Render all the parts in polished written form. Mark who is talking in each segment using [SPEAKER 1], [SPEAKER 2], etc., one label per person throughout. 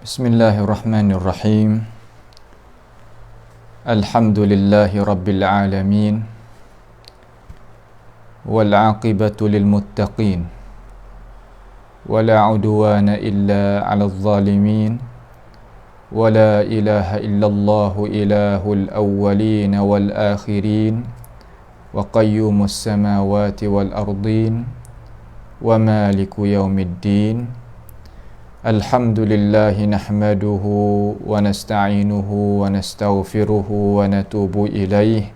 [SPEAKER 1] Bismillahirrahmanirrahim. Alhamdulillahi rabbil alamin. Wal aqibatu lil muttaqin. Wala udwana illa 'alal zalimin. Wala ilaha illallah ilahul awwalin wal akhirin. Wa qayyumus samawati wal ardin. Wa maliku yaumiddin. Alhamdulillahi nahmaduhu wa nasta'inuhu wa nastaghfiruhu wa natubu ilaih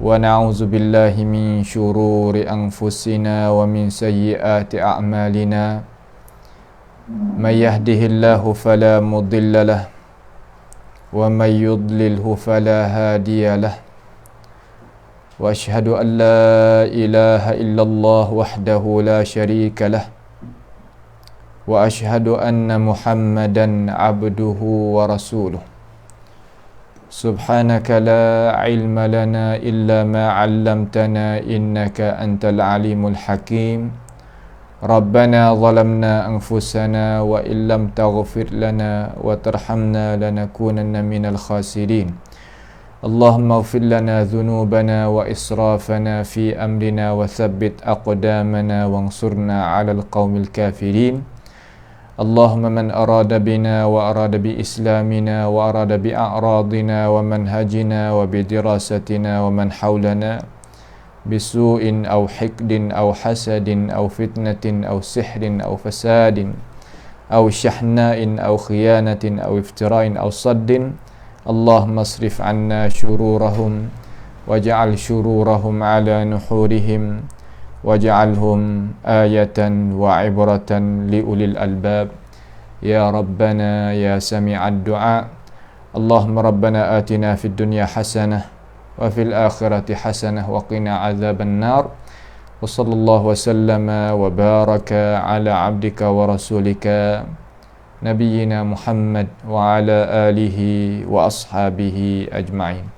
[SPEAKER 1] wa na'udzu billahi min syururi anfusina wa min sayyiati a'malina may yahdihillahu fala mudilla lah wa may yudlilhu fala hadiya lah wa asyhadu an la ilaha illallah wahdahu la syarika lah wa asyhadu anna Muhammadan abduhu wa rasuluh. Subhanaka la ilma lana illa ma 'allamtana innaka antal alimul hakim. Rabbana zalamna anfusana wa illam taghfir lana wa tarhamna lanakunanna minal khasirin. Allahumma ighfir lana dhunubana wa israfana fi amrina wa thabbit aqdamana wansurna 'alal qaumil kafirin. Allahumma man arada bina wa arada bi islamina wa arada bi a'radina wa manhajina wa bi dirasatina wa man hawlana bisu'in aw hikdin aw hasadin aw fitnatin aw sihrin aw fasadin aw shahna'in aw khiyanatin aw iftira'in aw saddin. Allahumma asrif 'anna syururahum waj'al syururahum 'ala nuhurihim waj'alhum ayatan wa ibratan liulil albab. Ya Rabbana ya sami'ad du'a. Allahumma Rabbana atina fid dunya hasanah wa fil akhirati hasanah wa qina adzaban nar. Wa sallallahu wa sallama wa baraka ala abdika wa rasulika nabiyyina Muhammad wa ala alihi wa ashabihi ajma'in.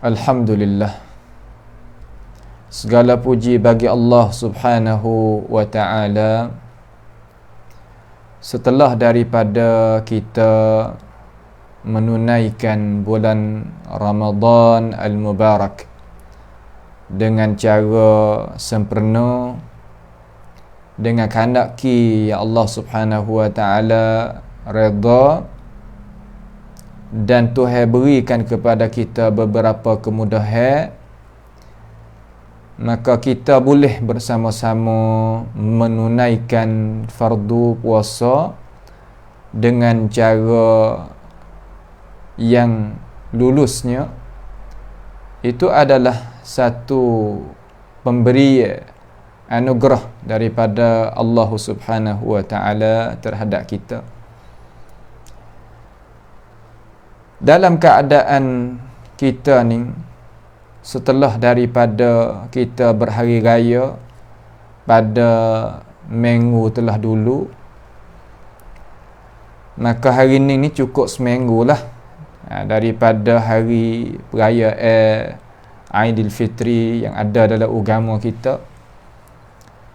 [SPEAKER 1] Alhamdulillah, segala puji bagi Allah Subhanahu wa ta'ala. Setelah daripada kita menunaikan bulan Ramadan Al-Mubarak dengan cara sempurna, dengan kehendak yang Allah Subhanahu wa ta'ala redha, dan Tuhan berikan kepada kita beberapa kemudahan, maka kita boleh bersama-sama menunaikan fardu puasa dengan cara yang lulusnya. Itu adalah satu pemberian anugerah daripada Allah Subhanahu wa ta'ala terhadap kita. Dalam keadaan kita ni, setelah daripada kita berhari raya pada minggu telah dulu, maka hari ni cukup seminggu lah daripada hari perayaan Aidilfitri yang ada dalam agama kita.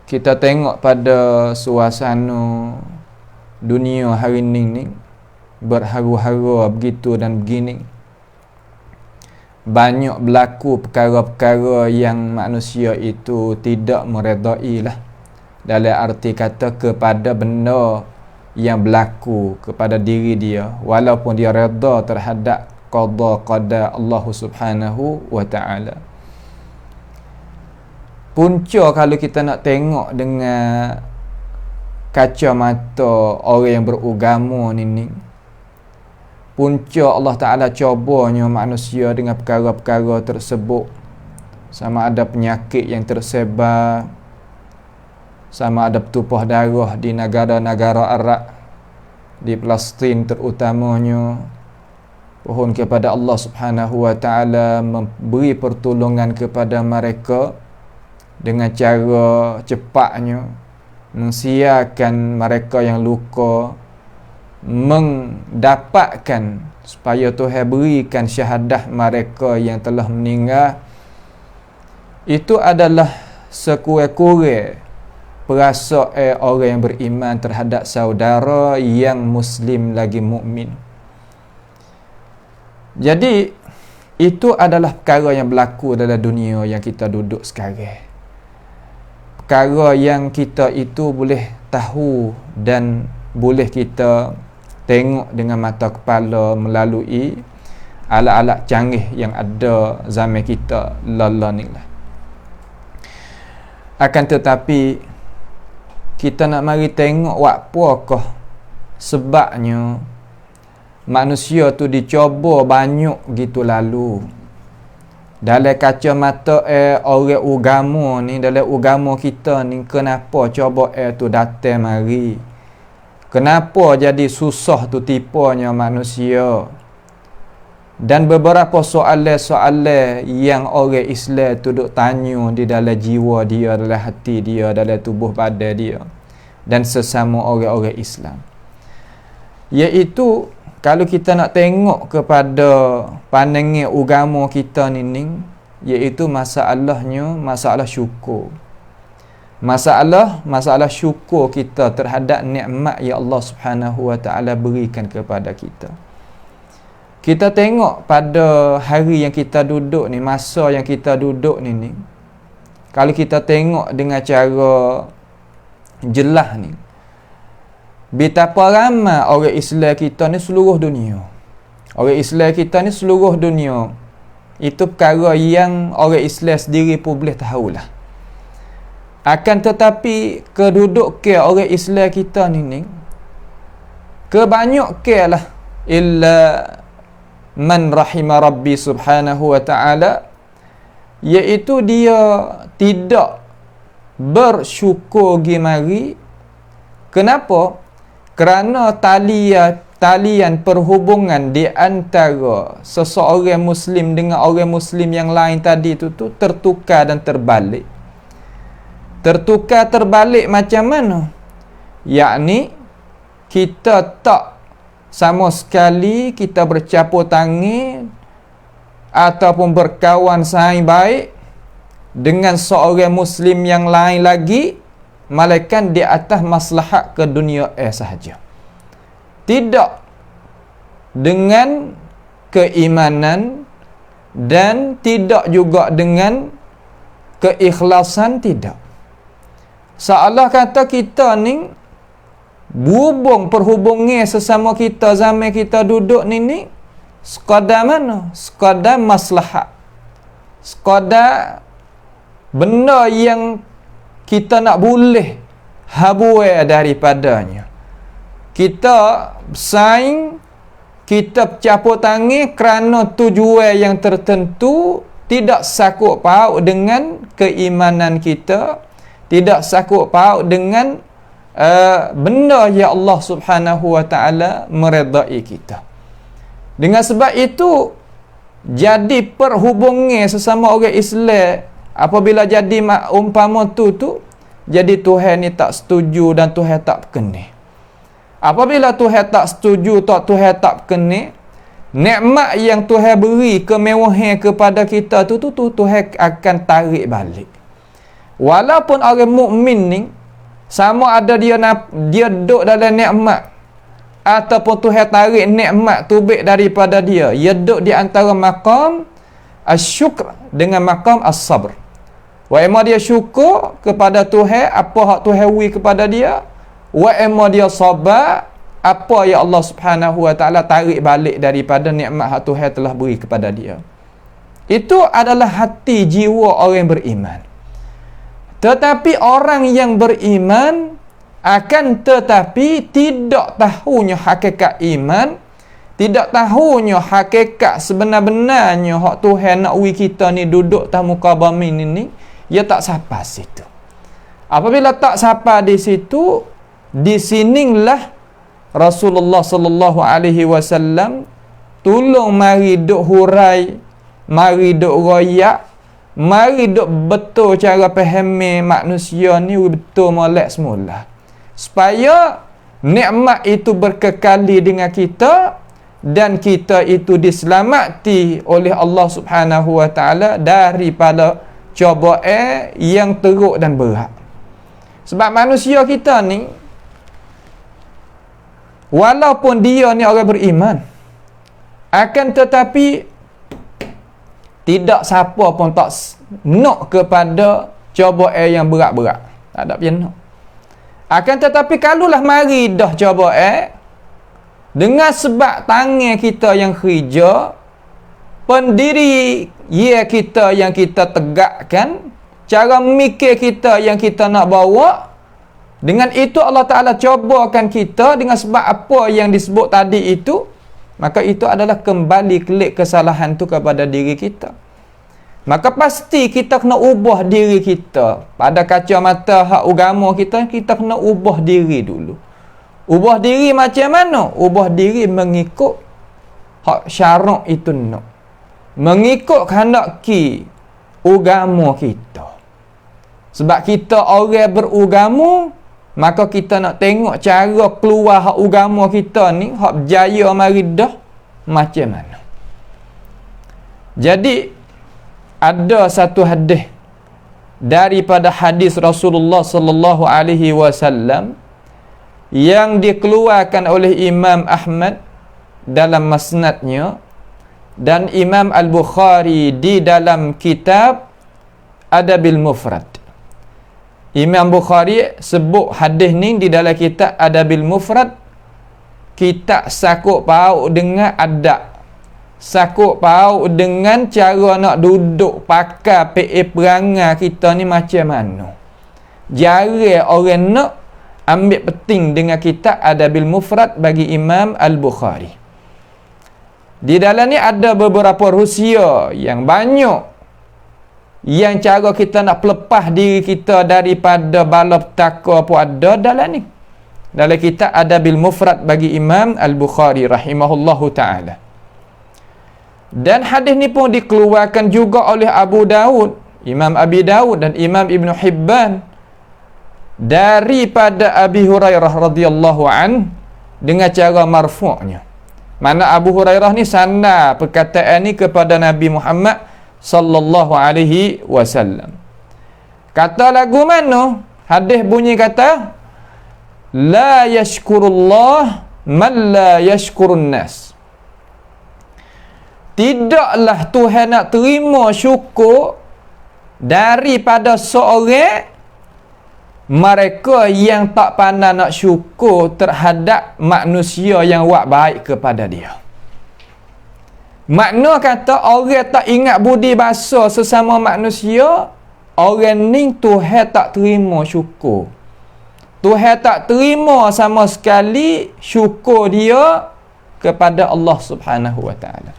[SPEAKER 1] Kita tengok pada suasana dunia hari ni berharu-haru begitu dan begini. Banyak berlaku perkara-perkara yang manusia itu tidak meredai lah, dalam arti kata kepada benda yang berlaku kepada diri dia, walaupun dia reda terhadap qada Allah Subhanahu wa ta'ala. Punca kalau kita nak tengok dengan kacamata orang yang beragama ni, punca Allah Ta'ala cobanya manusia dengan perkara-perkara tersebut. Sama ada penyakit yang tersebar, sama ada bertumpah darah di negara-negara Arab, di Palestin terutamanya. Pohon kepada Allah Subhanahu wa ta'ala memberi pertolongan kepada mereka dengan cara cepatnya, mensiarkan mereka yang luka, mendapatkan supaya Tuhan berikan syahadah mereka yang telah meninggal. Itu adalah sekurang-kurang perasa orang yang beriman terhadap saudara yang muslim lagi mukmin. Jadi itu adalah perkara yang berlaku dalam dunia yang kita duduk sekarang. Perkara yang kita itu boleh tahu dan boleh kita tengok dengan mata kepala melalui alat-alat canggih yang ada zaman kita lala ni lah. Akan tetapi kita nak mari tengok apakah sebabnya manusia tu dicoba banyak gitu lalu. Dalam kacamata orang agama ni, dalam agama kita ni, kenapa coba tu datang mari? Kenapa jadi susah tu tipanya manusia? Dan beberapa soalan-soalan yang orang Islam tu duk tanya di dalam jiwa dia, dalam hati dia, dalam tubuh badan dia dan sesama orang-orang Islam. Iaitu kalau kita nak tengok kepada pandangan agama kita ni, iaitu masalahnya masalah syukur. Masalah syukur kita terhadap nikmat yang Allah Subhanahu Wa Taala berikan kepada kita. Kita tengok pada hari yang kita duduk ni, masa yang kita duduk ni, kalau kita tengok dengan cara jelas ni, betapa ramai orang Islam kita ni seluruh dunia. Orang Islam kita ni seluruh dunia. Itu perkara yang orang Islam sendiri pun boleh tahulah. Akan tetapi kedudukan orang Islam kita ni kebanyakan lah illa man rahima Rabbi Subhanahu Wa Ta'ala, iaitu dia tidak bersyukur gimari. Kenapa? Kerana talian perhubungan di antara seseorang Muslim dengan orang Muslim yang lain tadi tu tertukar dan terbalik. Tertukar terbalik macam mana? Yakni kita tak sama sekali kita bercapur tangan ataupun berkawan saing baik dengan seorang Muslim yang lain lagi, malaikat di atas maslahat ke dunia sahaja. Tidak dengan keimanan dan tidak juga dengan keikhlasan, tidak. Seolah kata kita ni berhubung perhubungan sesama kita zaman kita duduk ni sekadar mana? Sekadar maslahat. Sekadar benda yang kita nak boleh habuai daripadanya. Kita bersaing, kita capur tangan kerana tujuan yang tertentu, tidak sakut paut dengan keimanan kita, tidak sakut paut dengan benda yang Allah Subhanahu Wa Taala meredai kita. Dengan sebab itu, jadi perhubungan sesama orang Islam apabila jadi umpama tu jadi Tuhan ni tak setuju dan Tuhan tak berkenan. Apabila Tuhan tak setuju, Tuhan tak berkenan, nikmat yang Tuhan beri, kemewahan kepada kita tu Tuhan akan tarik balik. Walaupun orang mukmin ni sama ada dia duduk dalam nikmat ataupun Tuhan tarik nikmat tu baik daripada dia, duduk di antara maqam asyukr dengan maqam as-sabr. Wa emma dia syukur kepada Tuhan apa hak Tuhan beri kepada dia, wa emma dia sabar apa yang Allah Subhanahu Wa Taala tarik balik daripada nikmat hak Tuhan telah beri kepada dia. Itu adalah hati jiwa orang yang beriman. Tetapi orang yang beriman akan tetapi tidak tahunya hakikat iman, tidak tahunya hakikat sebenar-benarnya hak Tuhan nak beri kita ni duduk atas muka bumi ni, ia tak sampai situ. Apabila tak sampai di situ, di sinilah Rasulullah sallallahu alaihi wasallam tolong mari duk hurai, mari duk royak, mari duk betul cara fahami manusia ni betul molek semula, supaya nikmat itu berkekali dengan kita dan kita itu diselamatkan oleh Allah Subhanahu Wa Taala daripada cobaan yang teruk dan berat. Sebab manusia kita ni, walaupun dia ni orang beriman, akan tetapi tidak siapa pun tak nak kepada cobaan yang berat-berat. Tak ada pian nak. Akan tetapi kalulah mari dah cobaan, dengan sebab tangan kita yang kerja, pendiri kita yang kita tegakkan, cara mikir kita yang kita nak bawa, dengan itu Allah Ta'ala cobakan kita dengan sebab apa yang disebut tadi itu, maka itu adalah kembali kelik kesalahan tu kepada diri kita. Maka pasti kita kena ubah diri kita. Pada kacamata hak agama kita, kita kena ubah diri dulu. Ubah diri macam mana? Ubah diri mengikut hak syarak itu nak. Mengikut kehendak agama kita. Sebab kita orang beragama, maka kita nak tengok cara keluar hak agama kita ni, hak berjaya mari dah macam mana. Jadi ada satu hadis daripada hadis Rasulullah sallallahu alaihi wasallam yang dikeluarkan oleh Imam Ahmad dalam Musnadnya dan Imam Al-Bukhari di dalam kitab Adabil Mufrad. Imam Bukhari sebut hadis ni di dalam kitab Adabil Mufrad, kitab sakut paut dengan adab, sakut paut dengan cara nak duduk pakai perangai kita ni macam mana. Jarang orang nak ambil penting dengan kitab Adabil Mufrad bagi Imam Al-Bukhari. Di dalam ni ada beberapa rahsia yang banyak, yang cara kita nak pelepah diri kita daripada bala petaka pun ada dalam ni. Dalam kitab Adabil Mufrad bagi Imam Al-Bukhari rahimahullahu ta'ala. Dan hadis ni pun dikeluarkan juga oleh Abu Daud, Imam Abi Daud dan Imam Ibn Hibban daripada Abi Hurairah radhiyallahu an dengan cara marfu'nya. Mana Abu Hurairah ni sandar perkataan ni kepada Nabi Muhammad sallallahu alaihi wasallam. Kata lagu mana? Hadis bunyi kata, la yashkurullah man la yashkurun nas. Tidaklah Tuhan nak terima syukur daripada seorang mereka yang tak pandai nak syukur terhadap manusia yang buat baik kepada dia. Makna kata orang tak ingat budi bahasa sesama manusia, orang ni Tuhan tak terima syukur. Tuhan tak terima sama sekali syukur dia kepada Allah Subhanahu wa taala.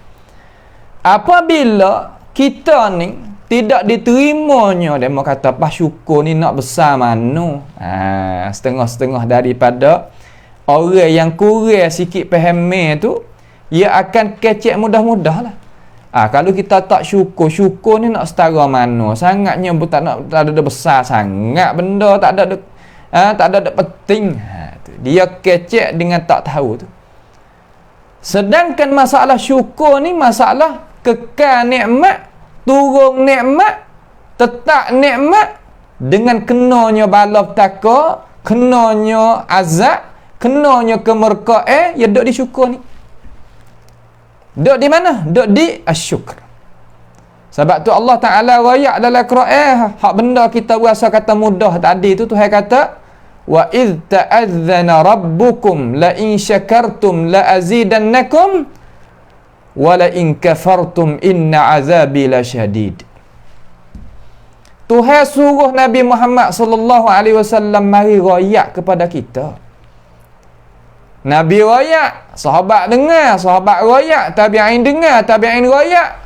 [SPEAKER 1] Apabila kita ni tidak diterimanya, dia mau kata pas syukur ni nak besar mana? Setengah-setengah daripada orang yang kurang sikit faham tu, ia akan kecek mudah-mudah lah. Kalau kita tak syukur ni nak setara mana? Sangatnya tak ada besar sangat benda, tak ada penting. Dia kecek dengan tak tahu tu. Sedangkan masalah syukur ni masalah kekal nikmat, turun nikmat, tetap nikmat dengan kenanya bala petaka, kenanya azab, kenanya kemurkaan, ya duk disyukur ni. Duk di mana? Duk di asyukur. Sebab tu Allah Ta'ala rayak dalam Quran, hak benda kita rasa kata mudah tadi tu, Tuhan kata, wa idh ta'adzana rabbukum la in syakartum la azidannakum wa la in kafartum inna azabi lasyadid. Tuhan suruh Nabi Muhammad sallallahu alaihi wasallam mari royak kepada kita. Nabi royak, sahabat dengar, sahabat royak, tabi'in dengar, tabi'in royak,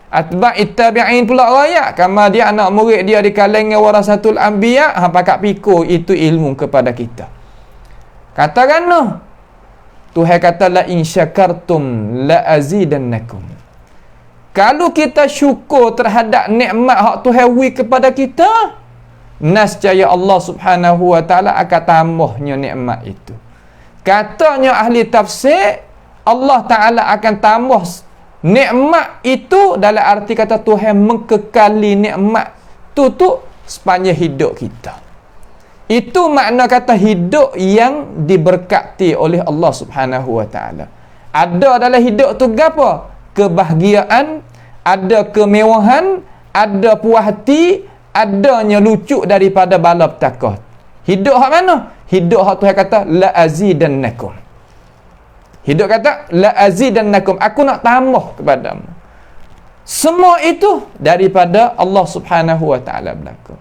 [SPEAKER 1] atba'it tabi'in pula royak. Kama dia anak murid dia di kalangan warasatul anbiya, pakak pikul itu ilmu kepada kita. Katakan noh, Tuhan kata la in syakartum la azidannakum. Kalau kita syukur terhadap nikmat hak Tuhan beri kepada kita, nescaya Allah Subhanahu wa taala akan tambahnya nikmat itu. Katanya ahli tafsir, Allah Taala akan tambah nikmat itu dalam arti kata Tuhan mengkekali nikmat tu sepanjang hidup kita. Itu makna kata hidup yang diberkati oleh Allah Subhanahu wa taala. Ada dalam hidup tu gapo? Kebahagiaan, ada kemewahan, ada puas hati, adanya lucu daripada bala petaka. Hidup hak mana? Hidup hak Tuhan kata la azidannakum. Hidup kata la azidannakum, aku nak tambah kepadamu. Semua itu daripada Allah Subhanahu wa taala berlaku.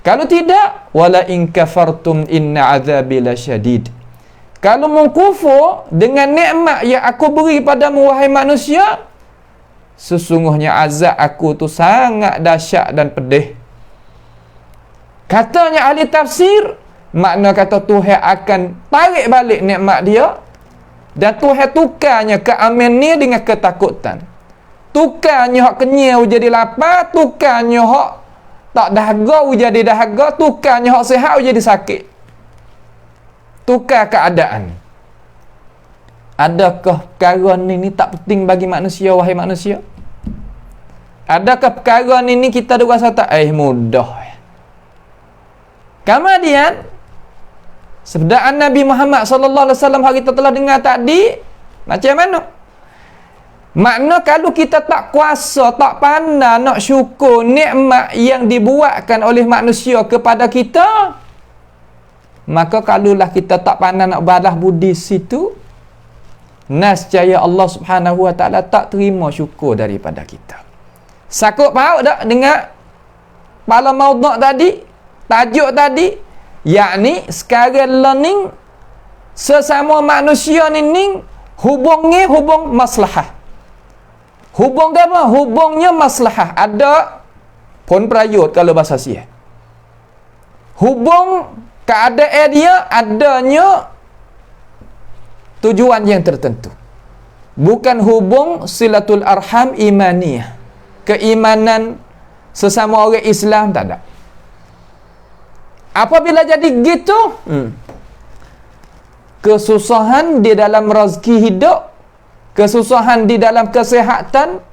[SPEAKER 1] Kalau tidak, wala in kafartum inna azabi lasyadid. Kalau mengkufur dengan nikmat yang aku beri padamu wahai manusia, sesungguhnya azab aku tu sangat dahsyat dan pedih. Katanya ahli tafsir, makna kata Tuhan akan tarik balik nikmat dia dan Tuhan tukarnya keaman ni dengan ketakutan. Tukarnya hak kenyau jadi lapar, tukarnya hak tak dahaga jadi dahaga, tukarnya hak sihat jadi sakit. Tukar keadaan. Adakah perkara ni tak penting bagi manusia, wahai manusia? Adakah perkara ni kita ada rasa tak mudah? Kemudian sabdaan Nabi Muhammad sallallahu alaihi wasallam hari kita telah dengar tadi, macam mana? Makna kalau kita tak kuasa, tak pandai nak syukur nikmat yang dibuatkan oleh manusia kepada kita, maka kalaulah kita tak pandai nak balas budi situ, nescaya Allah Subhanahu wa taala tak terima syukur daripada kita. Sakut paut tak dengar kepala maudhu' tadi, tajuk tadi, yakni sekarang learning sesama manusia ni hubungnya hubung maslahah. Hubung dia apa? Hubungnya maslahah. Ada pun prayut kalau bahasa Sia. Hubung keadaan dia adanya tujuan yang tertentu. Bukan hubung silatul arham imaniyah. Keimanan sesama orang Islam tak ada. Apabila jadi gitu, kesusahan di dalam rezeki hidup, kesusahan di dalam kesihatan,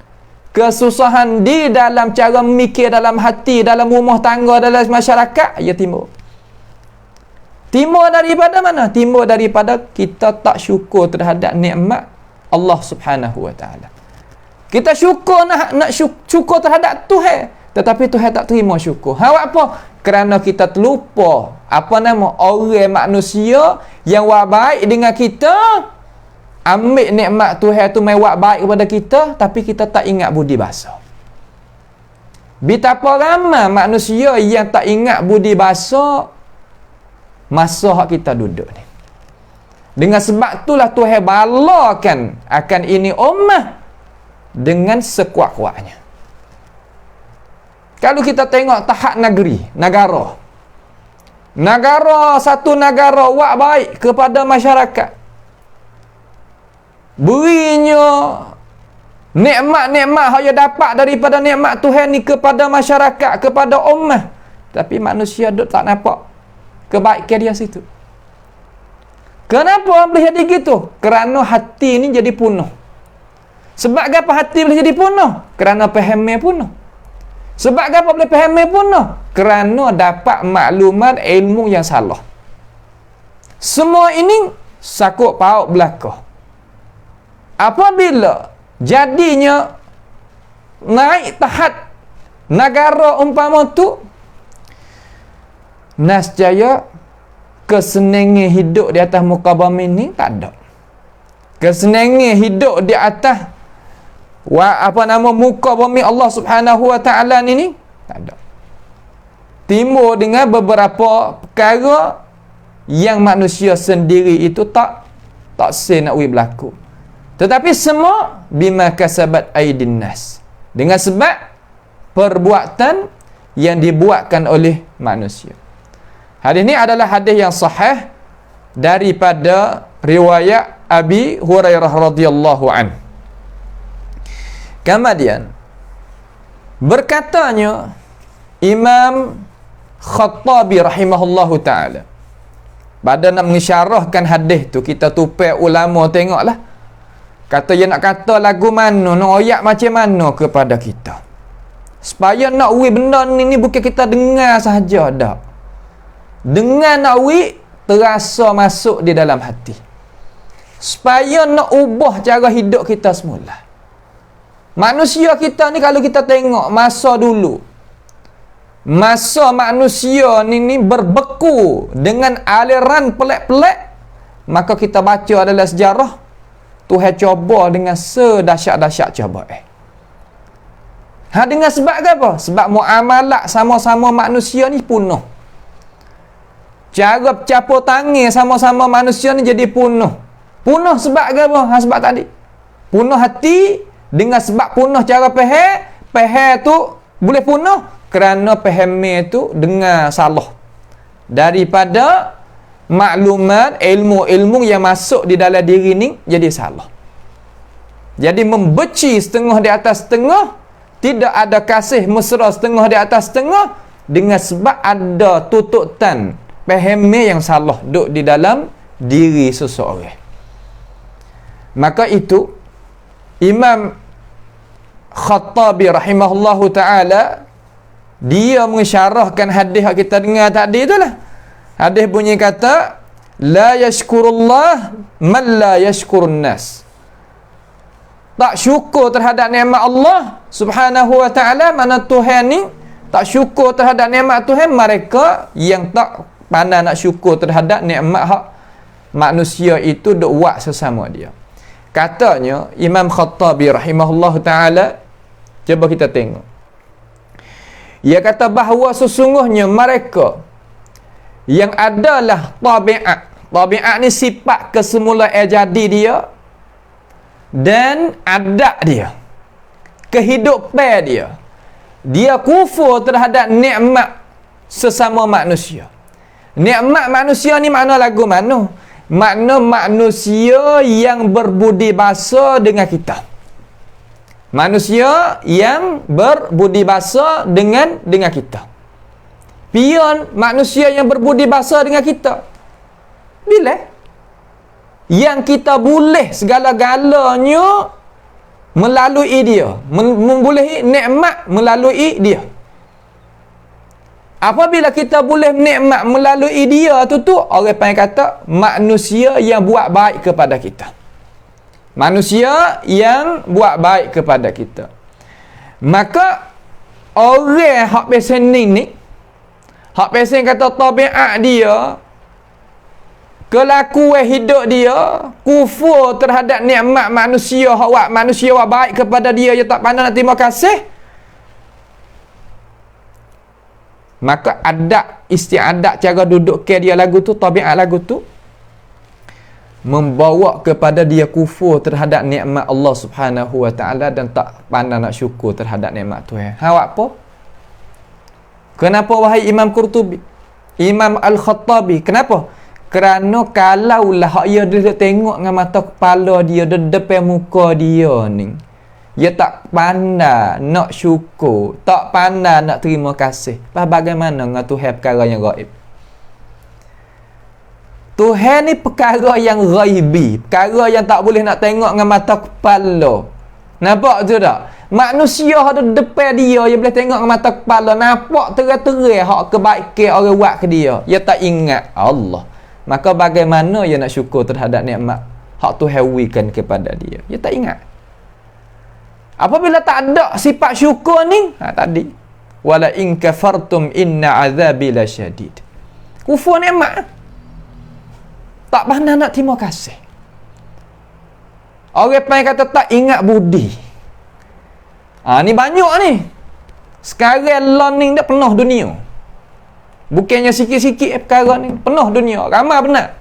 [SPEAKER 1] kesusahan di dalam cara memikir dalam hati, dalam rumah tangga, dalam masyarakat, ia timbul. Timbul daripada mana? Timbul daripada kita tak syukur terhadap nikmat Allah Subhanahu wa taala. Kita syukur nak syukur terhadap Tuhan, tetapi Tuhan tak terima syukur. Hak apa? Kerana kita terlupa orang manusia yang buat baik dengan kita, ambil nikmat Tuhan tu mai buat baik kepada kita, tapi kita tak ingat budi bahasa. Betapa ramai manusia yang tak ingat budi bahasa masa hak kita duduk ni. Dengan sebab itulah Tuhan balakan akan ini ummah dengan sekuat-kuatnya. Kalau kita tengok tahap negara, satu negara buat baik kepada masyarakat, berinya nikmat-nikmat yang dapat daripada nikmat Tuhan ni kepada masyarakat, kepada ummah, tapi manusia duk tak nampak kebaikan dia situ. Kenapa boleh jadi gitu? Kerana hati ni jadi punah. Sebab apa hati boleh jadi punah? Kerana fahamnya punah. Sebab apa boleh fahamnya punah? Kerana dapat maklumat ilmu yang salah. Semua ini sakut paut belakang. Apabila jadinya naik tahap negara umpama tu, nescaya kesenangan hidup di atas muka bumi ni tak ada. Kesenangan hidup di atas muka bumi Allah Subhanahu wa taala ni tak ada. Timbul dengan beberapa perkara yang manusia sendiri itu tak nak berlaku. Tetapi semua bima kasabat aidin nas, dengan sebab perbuatan yang dibuatkan oleh manusia. Hadis ini adalah hadis yang sahih daripada riwayat Abi Hurairah radhiyallahu an. Kemudian berkatanya Imam Khattabi rahimahullahu taala, pada nak mengisyarahkan hadis tu, kita tupai ulama tengoklah, kata dia nak kata lagu mana, nak ayat macam mana kepada kita, supaya nak benda ni bukan kita dengar sahaja dak, Dengan nak wi terasa masuk di dalam hati. Supaya nak ubah cara hidup kita semula. Manusia kita ni kalau kita tengok masa dulu, masa manusia ni berbeku dengan aliran pelik-pelik, maka kita baca adalah sejarah Tuhan coba dengan sedahsyat-dahsyat coba. Dengan sebab apa? Sebab muamalat sama-sama manusia ni punah. Cara capur tangan sama-sama manusia ni jadi punah. Punah sebab apa? Sebab tadi. Punah hati dengan sebab punah cara faham. Faham tu boleh punah kerana faham tu dengar salah. Daripada maklumat, ilmu-ilmu yang masuk di dalam diri ni jadi salah. Jadi membenci setengah di atas setengah, tidak ada kasih mesra setengah di atas setengah, dengan sebab ada tututan fahami yang salah duduk di dalam diri seseorang. Maka itu Imam Khattabi rahimahullahu ta'ala dia mensyarahkan hadis yang kita dengar tadi itulah. Hadis bunyi kata, la yashkurullah man la yashkurun nas. Tak syukur terhadap nikmat Allah subhanahu wa ta'ala, mana Tuhan ni tak syukur terhadap nikmat Tuhan, mereka yang tak pandai nak syukur terhadap nikmat hak manusia itu duk buat sesama dia. Katanya Imam Khattabi rahimahullah ta'ala, cuba kita tengok. Ia kata bahawa sesungguhnya mereka yang adalah tabiat ni sifat kesemula jadi dia dan adat dia, kehidupan dia kufur terhadap nikmat sesama manusia. Nikmat manusia ni makna lagu mana? Makna manusia yang berbudi bahasa dengan kita. Manusia yang berbudi bahasa dengan kita. Pion manusia yang berbudi bahasa dengan kita. Bila? Yang kita boleh segala-galanya melalui dia. Membolehi nikmat melalui dia. Apabila kita boleh nikmat melalui dia tu orang panggil kata manusia yang buat baik kepada kita. Manusia yang buat baik kepada kita. Maka orang hak pesen ni hak pesen kata tabiat dia, kelakuan hidup dia kufur terhadap nikmat manusia, hak manusia buat baik kepada dia, dia tak pandai nak terima kasih. Maka adat istiadat cara duduk ke dia lagu tu, tabiat lagu tu membawa kepada dia kufur terhadap nikmat Allah Subhanahu wa taala dan tak pandai nak syukur terhadap nikmat Tuhan. Awak apa? Kenapa wahai Imam Qurtubi, Imam Al-Khattabi? Kenapa? Kerana kalaulah hak dia tengok dengan mata kepala dia di depan muka dia ni, dia tak pandai nak syukur, tak pandai nak terima kasih. Bagaimana dengan Tuhan perkara yang gaib? Tuhan ni perkara yang ghaibi, perkara yang tak boleh nak tengok dengan mata kepala. Nampak tu tak? Manusia ada depan dia, dia boleh tengok dengan mata kepala, nampak terang-terang hak kebaikan orang buat ke dia. Dia tak ingat Allah. Maka bagaimana dia nak syukur terhadap nikmat hak Tuhan berikan kepada dia? Dia tak ingat. Apabila tak ada sifat syukur ni, tadi wala in kafartum inna azabi lasyadid. Kufur nikmat. Tak pandai nak terima kasih. Orang panggil kata tak ingat budi. Ni banyak ni. Sekarang learning dah penuh dunia. Bukannya sikit-sikit perkara ni, penuh dunia. Ramai benar.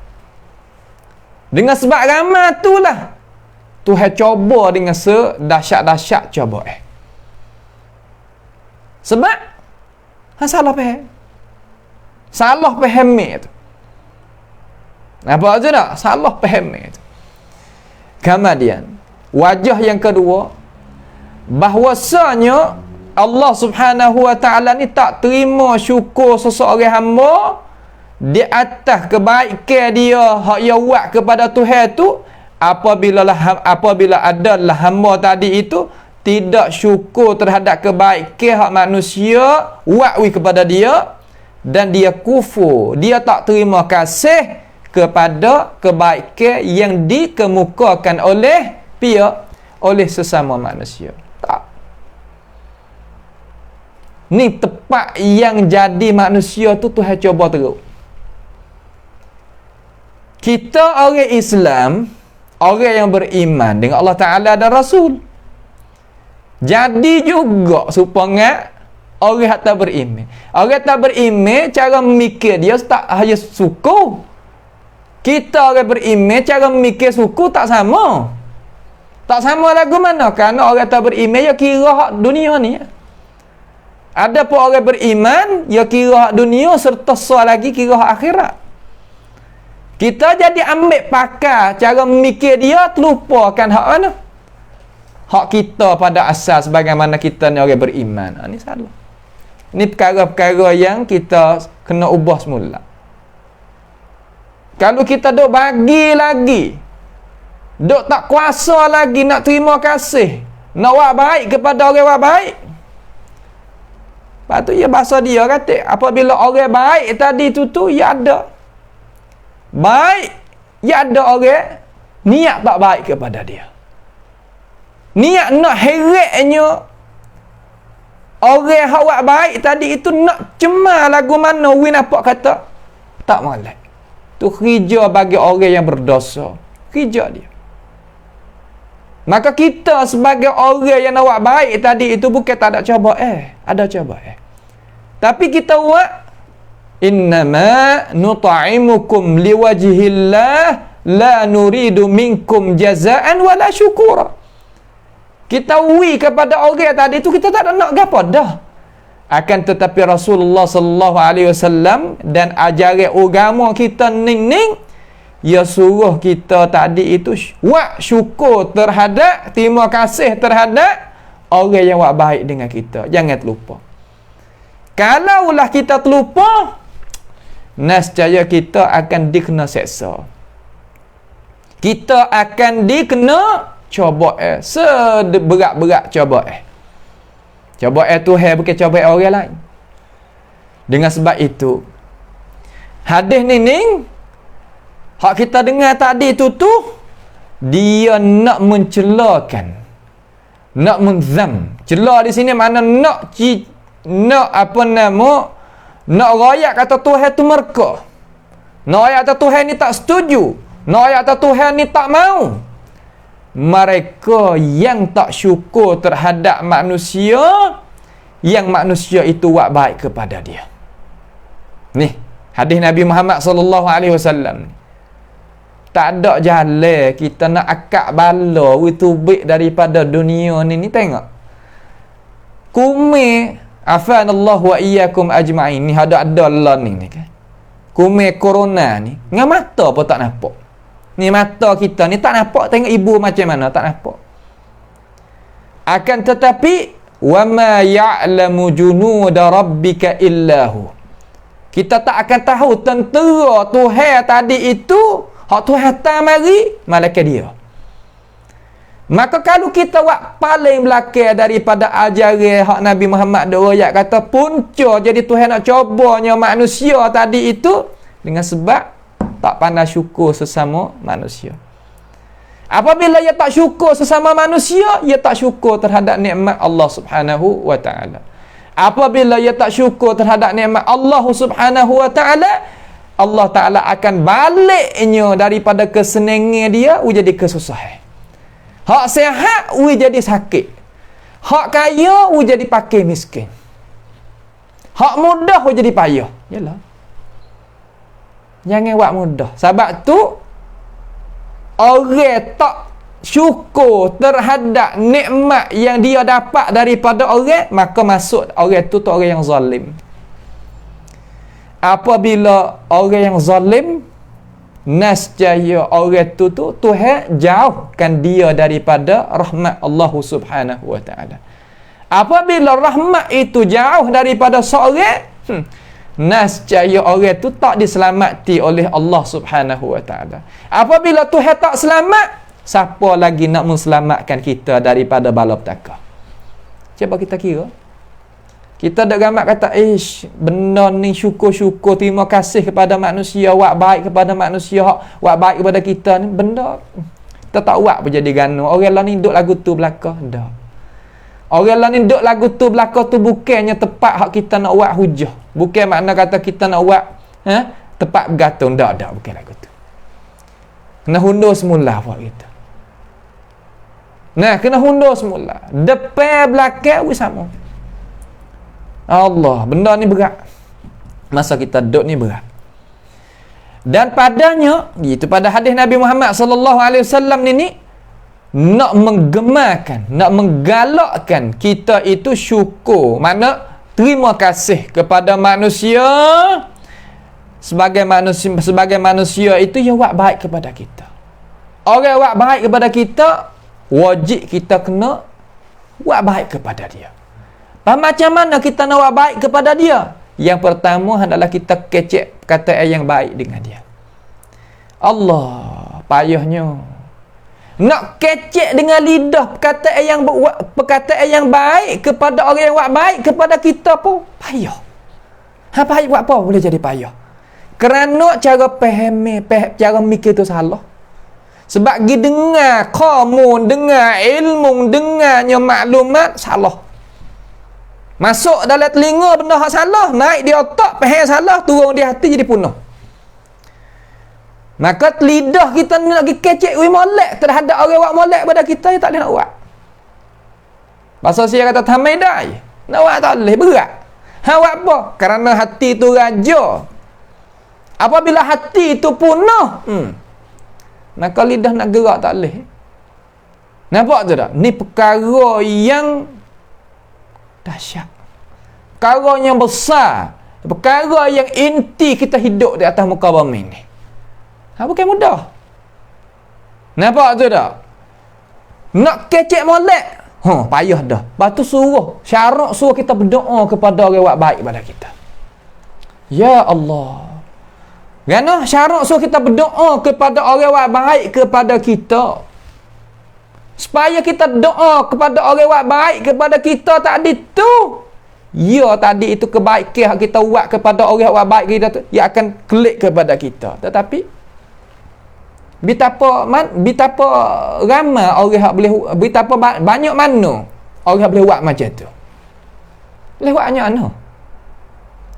[SPEAKER 1] Dengan sebab ramai itulah Tuhan coba dengan sedahsyat-dahsyat coba. Sebab salah faham. Salah faham tu. Nampak tu tak? Salah faham tu. Kemudian wajah yang kedua, bahwasanya Allah Subhanahu wa taala ni tak terima syukur seseorang hamba di atas kebaikan dia hak dia buat kepada Tuhan tu apabila adalah hamba tadi itu tidak syukur terhadap kebaikan hak manusia buat kepada dia, dan dia kufur, dia tak terima kasih kepada kebaikan yang dikemukakan oleh sesama manusia. Tak. Ni tepat yang jadi manusia tu Tuhan cuba teruk. Kita orang Islam, orang yang beriman dengan Allah Ta'ala dan Rasul, jadi juga supaya orang yang tak beriman. Orang yang tak beriman, cara memikir dia tak hanya suku. Kita orang beriman, cara memikir suku tak sama. Tak sama lagu mana? Kerana orang tak beriman, dia kira hak dunia ni. Ada pun orang beriman, dia kira hak dunia, serta soal lagi kira hak akhirat. Kita jadi ambil pakar cara memikir dia, terlupakan hak mana? Hak kita pada asas bagaimana kita ni orang beriman. Ini salah. Ini perkara-perkara yang kita kena ubah semula. Kalau kita duk bagi lagi, duk tak kuasa lagi nak terima kasih, nak buat baik kepada orang buat baik. Lepas tu ya bahasa dia kata, apabila orang baik tadi tu ya ada baik, ya ada orang niat tak baik kepada dia. Niat nak heretnya orang yang buat baik tadi itu nak cemar lagu mana win apa kata tak molek. Tu kerja bagi orang yang berdosa. Kerja dia. Maka kita sebagai orang yang nak buat baik tadi itu bukan tak ada cuba ada cuba tapi kita buat innama nut'imukum liwajhillah la nuridu minkum jazaan wala syukura. Kita wi kepada orang tadi itu kita tak ada nak gapo dah. Akan tetapi Rasulullah sallallahu alaihi wasallam dan ajaran agama kita ning ya suruh kita tadi itu buat syukur terhadap, terima kasih terhadap orang yang buat baik dengan kita. Jangan terlupa. Kalaulah kita terlupa, nescaya kita akan dikena seksa. Kita akan dikena coba seberat-berat coba coba Tuhan bukan coba orang lain. Dengan sebab itu hadis ni hak kita dengar tadi tu dia nak mencelakan, nak menzam. Cela di sini mana nak apa nama, nak rakyat kata Tuhan tu murka, nak rakyat kata Tuhan ni tak setuju, nak rakyat kata Tuhan ni tak mau. Mereka yang tak syukur terhadap manusia, yang manusia itu buat baik kepada dia. Ni hadis Nabi Muhammad sallallahu alaihi wasallam. Tak ada jalan kita nak akak bala witubik daripada dunia ni tengok. Kume afanallahu wa iyyakum ajma'in ni ada lah ni kan. Kume corona ni ngam mata pun tak nampak. Ni mata kita ni tak nampak, tengok ibu macam mana tak nampak. Akan tetapi wa ma ya'lamu junuda rabbika illahu. Kita tak akan tahu tentera Tuhan tadi itu hak Tuhan hantar mari malaikat dia. Maka kalau kita buat paling belakang daripada ajaran hak Nabi Muhammad ayat kata punca jadi Tuhan nak cobanya manusia tadi itu dengan sebab tak pandai syukur sesama manusia. Apabila ia tak syukur sesama manusia, ia tak syukur terhadap nikmat Allah Subhanahu wa taala. Apabila ia tak syukur terhadap nikmat Allah Subhanahu wa taala, Allah Ta'ala akan baliknya daripada kesenangan dia jadi kesusahan. Hak sehat jadi sakit. Hak kaya jadi pakai miskin. Hak mudah jadi payah. Yalah. Jangan buat mudah. Sebab tu orang tak syukur terhadap nikmat yang dia dapat daripada orang, maka masuk orang tu orang yang zalim. Apabila orang yang zalim, nescaya orang tu Tuhan jauhkan dia daripada rahmat Allah Subhanahu wa taala. Apabila rahmat itu jauh daripada seorang, nescaya orang tu tak diselamati oleh Allah Subhanahu wa taala. Apabila Tuhan tak selamat, siapa lagi nak menselamatkan kita daripada bala petaka? Cuba kita kira. Kita dak gamak kata, benda ni syukur-syukur, terima kasih kepada manusia, buat baik kepada manusia, buat baik kepada kita ni, benda kita tak buat pun jadi gano. Orang lain ni duk lagu tu belaka, dak. Orang lain ni duk lagu tu belaka tu bukannya tepat hak kita nak buat hujah. Bukan makna kata kita nak buat tepat bergantung, dak, bukan lagu tu. Kena hundur semula buat kita. Nah, kena hundur semula. Depan belakang we sama. Allah, benda ni berat. Masa kita duduk ni berat. Dan padanya, itu pada hadis Nabi Muhammad sallallahu alaihi wasallam ni nak menggemarkan, nak menggalakkan kita itu syukur. Mana terima kasih kepada manusia sebagai manusia itu yang buat baik kepada kita. Orang buat baik kepada kita, wajib kita kena buat baik kepada dia. Macam mana kita nak buat baik kepada dia? Yang pertama adalah kita kecek perkataan yang baik dengan dia. Allah, payahnya. Nak kecek dengan lidah perkataan yang baik kepada orang yang buat baik kepada kita pun payah. Payah buat apa boleh jadi payah? Kerana cara cara mikir tu salah. Sebab dia dengar komun, dengar ilmu, dengarnya maklumat salah. Masuk dalam telinga benda hak salah, naik di otak, faham salah, turun di hati jadi punah. Maka lidah kita ni lagi kecek molek terhadap orang buat molek pada kita, tak boleh nak buat. Bahasa saya kata tamedai. Nak buat tak boleh, berat. Buat apa? Kerana hati tu raja. Apabila hati tu punah, maka lidah nak gerak tak boleh. Nampak tu tak? Ni perkara yang dahsyat. Perkara yang besar. Perkara yang inti kita hidup di atas muka bumi ni. Bukan mudah. Nampak tu tak? Nak kecek molek, payah dah. Lepas tu syarat suruh kita berdoa kepada orang buat baik pada kita. Ya Allah. Kerana syarat suruh kita berdoa kepada orang buat baik kepada kita. Supaya kita doa kepada orang buat baik kepada kita tadi tu. Ya, tadi itu kebaikan yang kita buat kepada orang buat baik kita tu, ia akan klik kepada kita. Tetapi betapa ramai orang yang boleh, betapa banyak mana orang yang boleh buat macam tu. Boleh buat macam mana?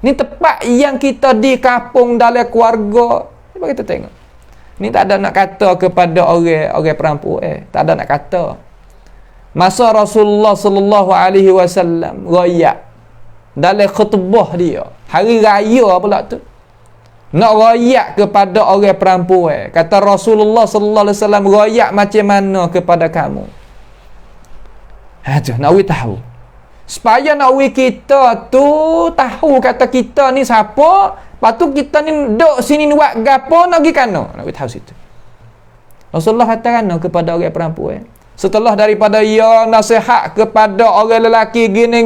[SPEAKER 1] Ni tepat yang kita di kampung dalam keluarga. Cuba kita tengok. Ni tak ada nak kata kepada orang perempuan, tak ada nak kata. Masa Rasulullah sallallahu alaihi wasallam royak dalam khutbah dia, hari raya pula tu, nak royak kepada orang perempuan. Kata Rasulullah sallallahu alaihi wasallam, royak macam mana kepada kamu? Tu nak tahu. Supaya nak kita tu tahu kata kita ni siapa. Lepas tu kita ni duduk sini ni buat gapo nak pergi kana. Nak tahu situ. Rasulullah katakan kepada orang perempuan, setelah daripada ia nasihat kepada orang lelaki gini,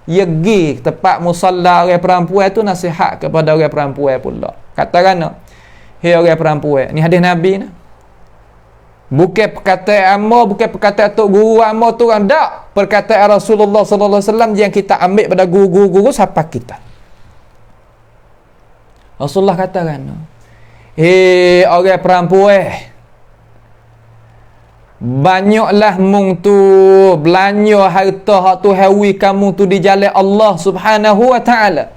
[SPEAKER 1] ia pergi tempat musalla orang perempuan tu nasihat kepada orang perempuan pula. Katakan, hei orang perempuan, ni hadis Nabi ni. Bukan perkataan amo, bukan perkataan tok guru amo tu orang dak. Perkataan Rasulullah sallallahu alaihi wasallam yang kita ambil pada guru-guru siapa kita. Rasulullah katakan, hei orang perempuan, banyaklah mung tu belanja harta hak tu hawi kamu tu di jalan Allah Subhanahu wa taala.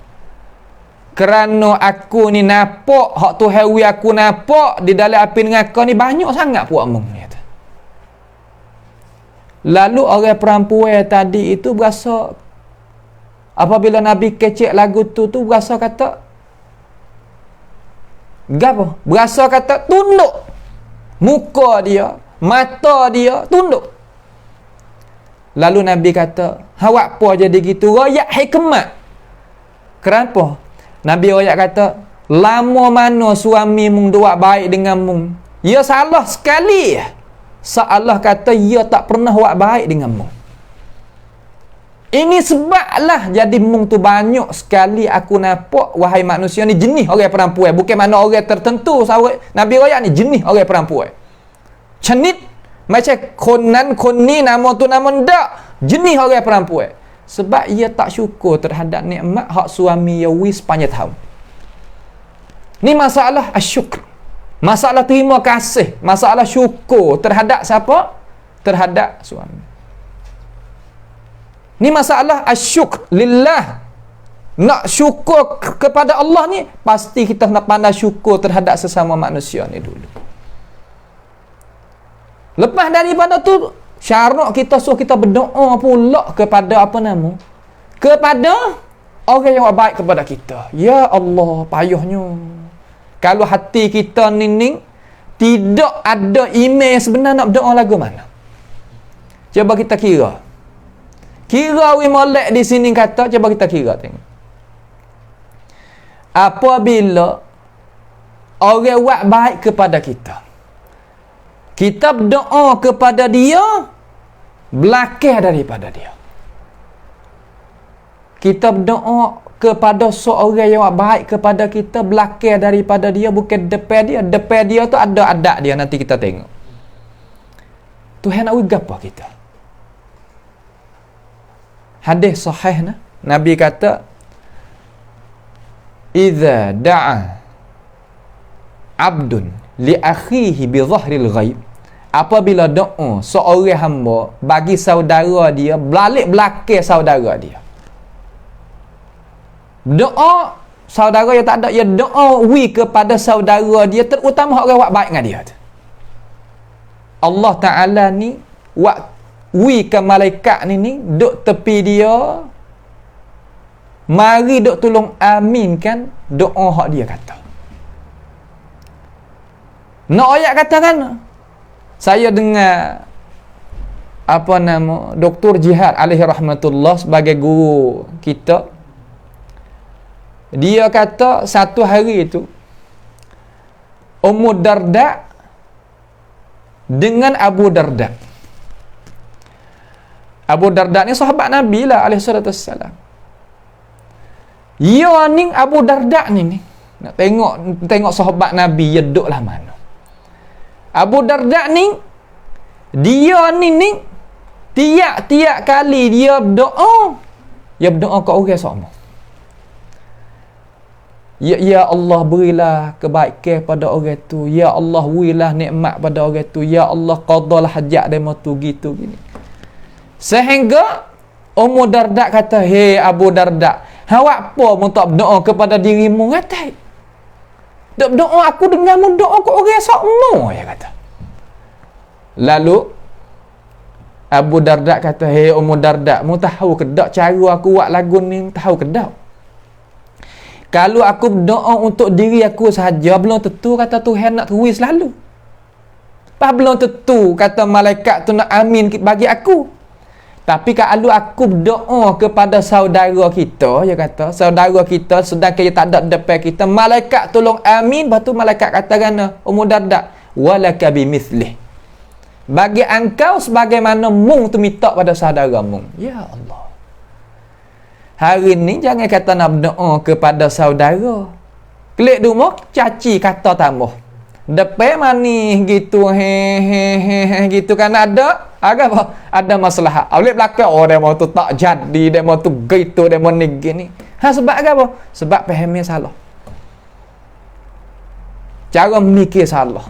[SPEAKER 1] Kerana aku ni nampak hak tu hawi aku nampak di dalam api neraka ni banyak sangat puak mung ni. Lalu orang perempuan tadi itu berasa, apabila Nabi kecek lagu tu berasa kata gapo? Berasa kata tunduk. Muka dia, mata dia tunduk. Lalu Nabi kata, awak apa jadi gitu? Royak hikmat. Kenapa? Nabi royak kata, lama mana suami mung buat baik dengan mung? Ya salah sekali. Allah kata, ya tak pernah buat baik dengan mung. Ini sebablah jadi mung tu banyak sekali aku nampak wahai manusia ni jenis orang perempuan. Bukan mana orang tertentu. Nabi royak ni jenis orang perempuan. Cenit macam konan koni nama tu nama ndak, jenis orang perempuan. Sebab ia tak syukur terhadap nikmat hak suami ia wis sepanjang tahun. Ni masalah asyukr. Masalah terima kasih, masalah syukur terhadap siapa? Terhadap suami. Ni masalah asyukr lillah. Nak syukur kepada Allah ni, pasti kita nak pandai syukur terhadap sesama manusia ni dulu. Lepas daripada tu, syarat kita suruh kita berdoa pula kepada apa nama? Kepada orang yang baik kepada kita. Ya Allah, payahnya. Kalau hati kita ni tidak ada email sebenar nak berdoa lagu mana? Cuba kita kira. Kira wi molek di sini kata, cuba kita kira tengok. Apabila orang buat baik kepada kita, kita berdoa kepada dia, belakang daripada dia. Kita berdoa kepada seorang yang buat baik kepada kita, belakang daripada dia, bukan depan dia. Depan dia tu ada adat dia, nanti kita tengok. Tuhan nak ugi apa kita? Hadis sahih nah, Nabi kata, "Idza da'a 'abdun li akhihi bi dhahril ghaib." Apabila doa seorang hamba bagi saudara dia, balik belakang saudara dia. Doa saudara yang tak ada, ya doa wi kepada saudara dia, terutama orang buat baik dengan dia tu. Allah Ta'ala ni wi ke malaikat ni duk tepi dia, mari duk tolong aminkan doa hak dia kata. Nak ayat kata kan, saya dengar apa nama Dr. Jihad alaihi rahmatullah sebagai guru kita, dia kata satu hari itu Ummu Darda dengan Abu Darda. Abu Darda ni sahabat Nabi lah alaihi salatu wassalam. Ya ni Abu Darda ni nak tengok sahabat Nabi ya duk lah mana. Abu Darda ni dia ni tiap-tiap kali dia berdoa ke orang sama. Ya Allah, berilah kebaikan pada orang tu. Ya Allah, berilah nikmat pada orang tu. Ya Allah, qadalah hajat demo tu, gitu gini. Sehingga Ummu Darda kata, "Hei Abu Darda, awak apa mu tak berdoa kepada dirimu?" Kata, "Dok berdoa aku dengarmu doa ke orang sama," dia kata. Lalu Abu Darda kata, "Hei Ummu Darda, mu tahu ke dak cara aku buat lagu ni, tahu ke dak? Kalau aku berdoa untuk diri aku sahaja, belum tentu kata Tuhan nak tulis selalu. Belum tentu kata malaikat tu nak amin bagi aku. Tapi kalau aku berdoa kepada saudara kita," dia kata, saudara kita sedangkan dia tak ada depan kita, malaikat tolong amin, lepas tu malaikat katakan, Ummu Darda, "Walaka bimithlih." Bagi engkau sebagaimana mung tu minta pada saudara mung. Ya Allah. Hari ni jangan kata nak berdoa kepada saudara. Klik rumah, caci kata tambah. Depan manis gitu, gitu kan ada apa? Ada masalah. Oleh belakang, demo tu tak jadi, demo tu gitu, demo ni gini. Sebab apa? Sebab fahamnya salah. Cara memikir salah.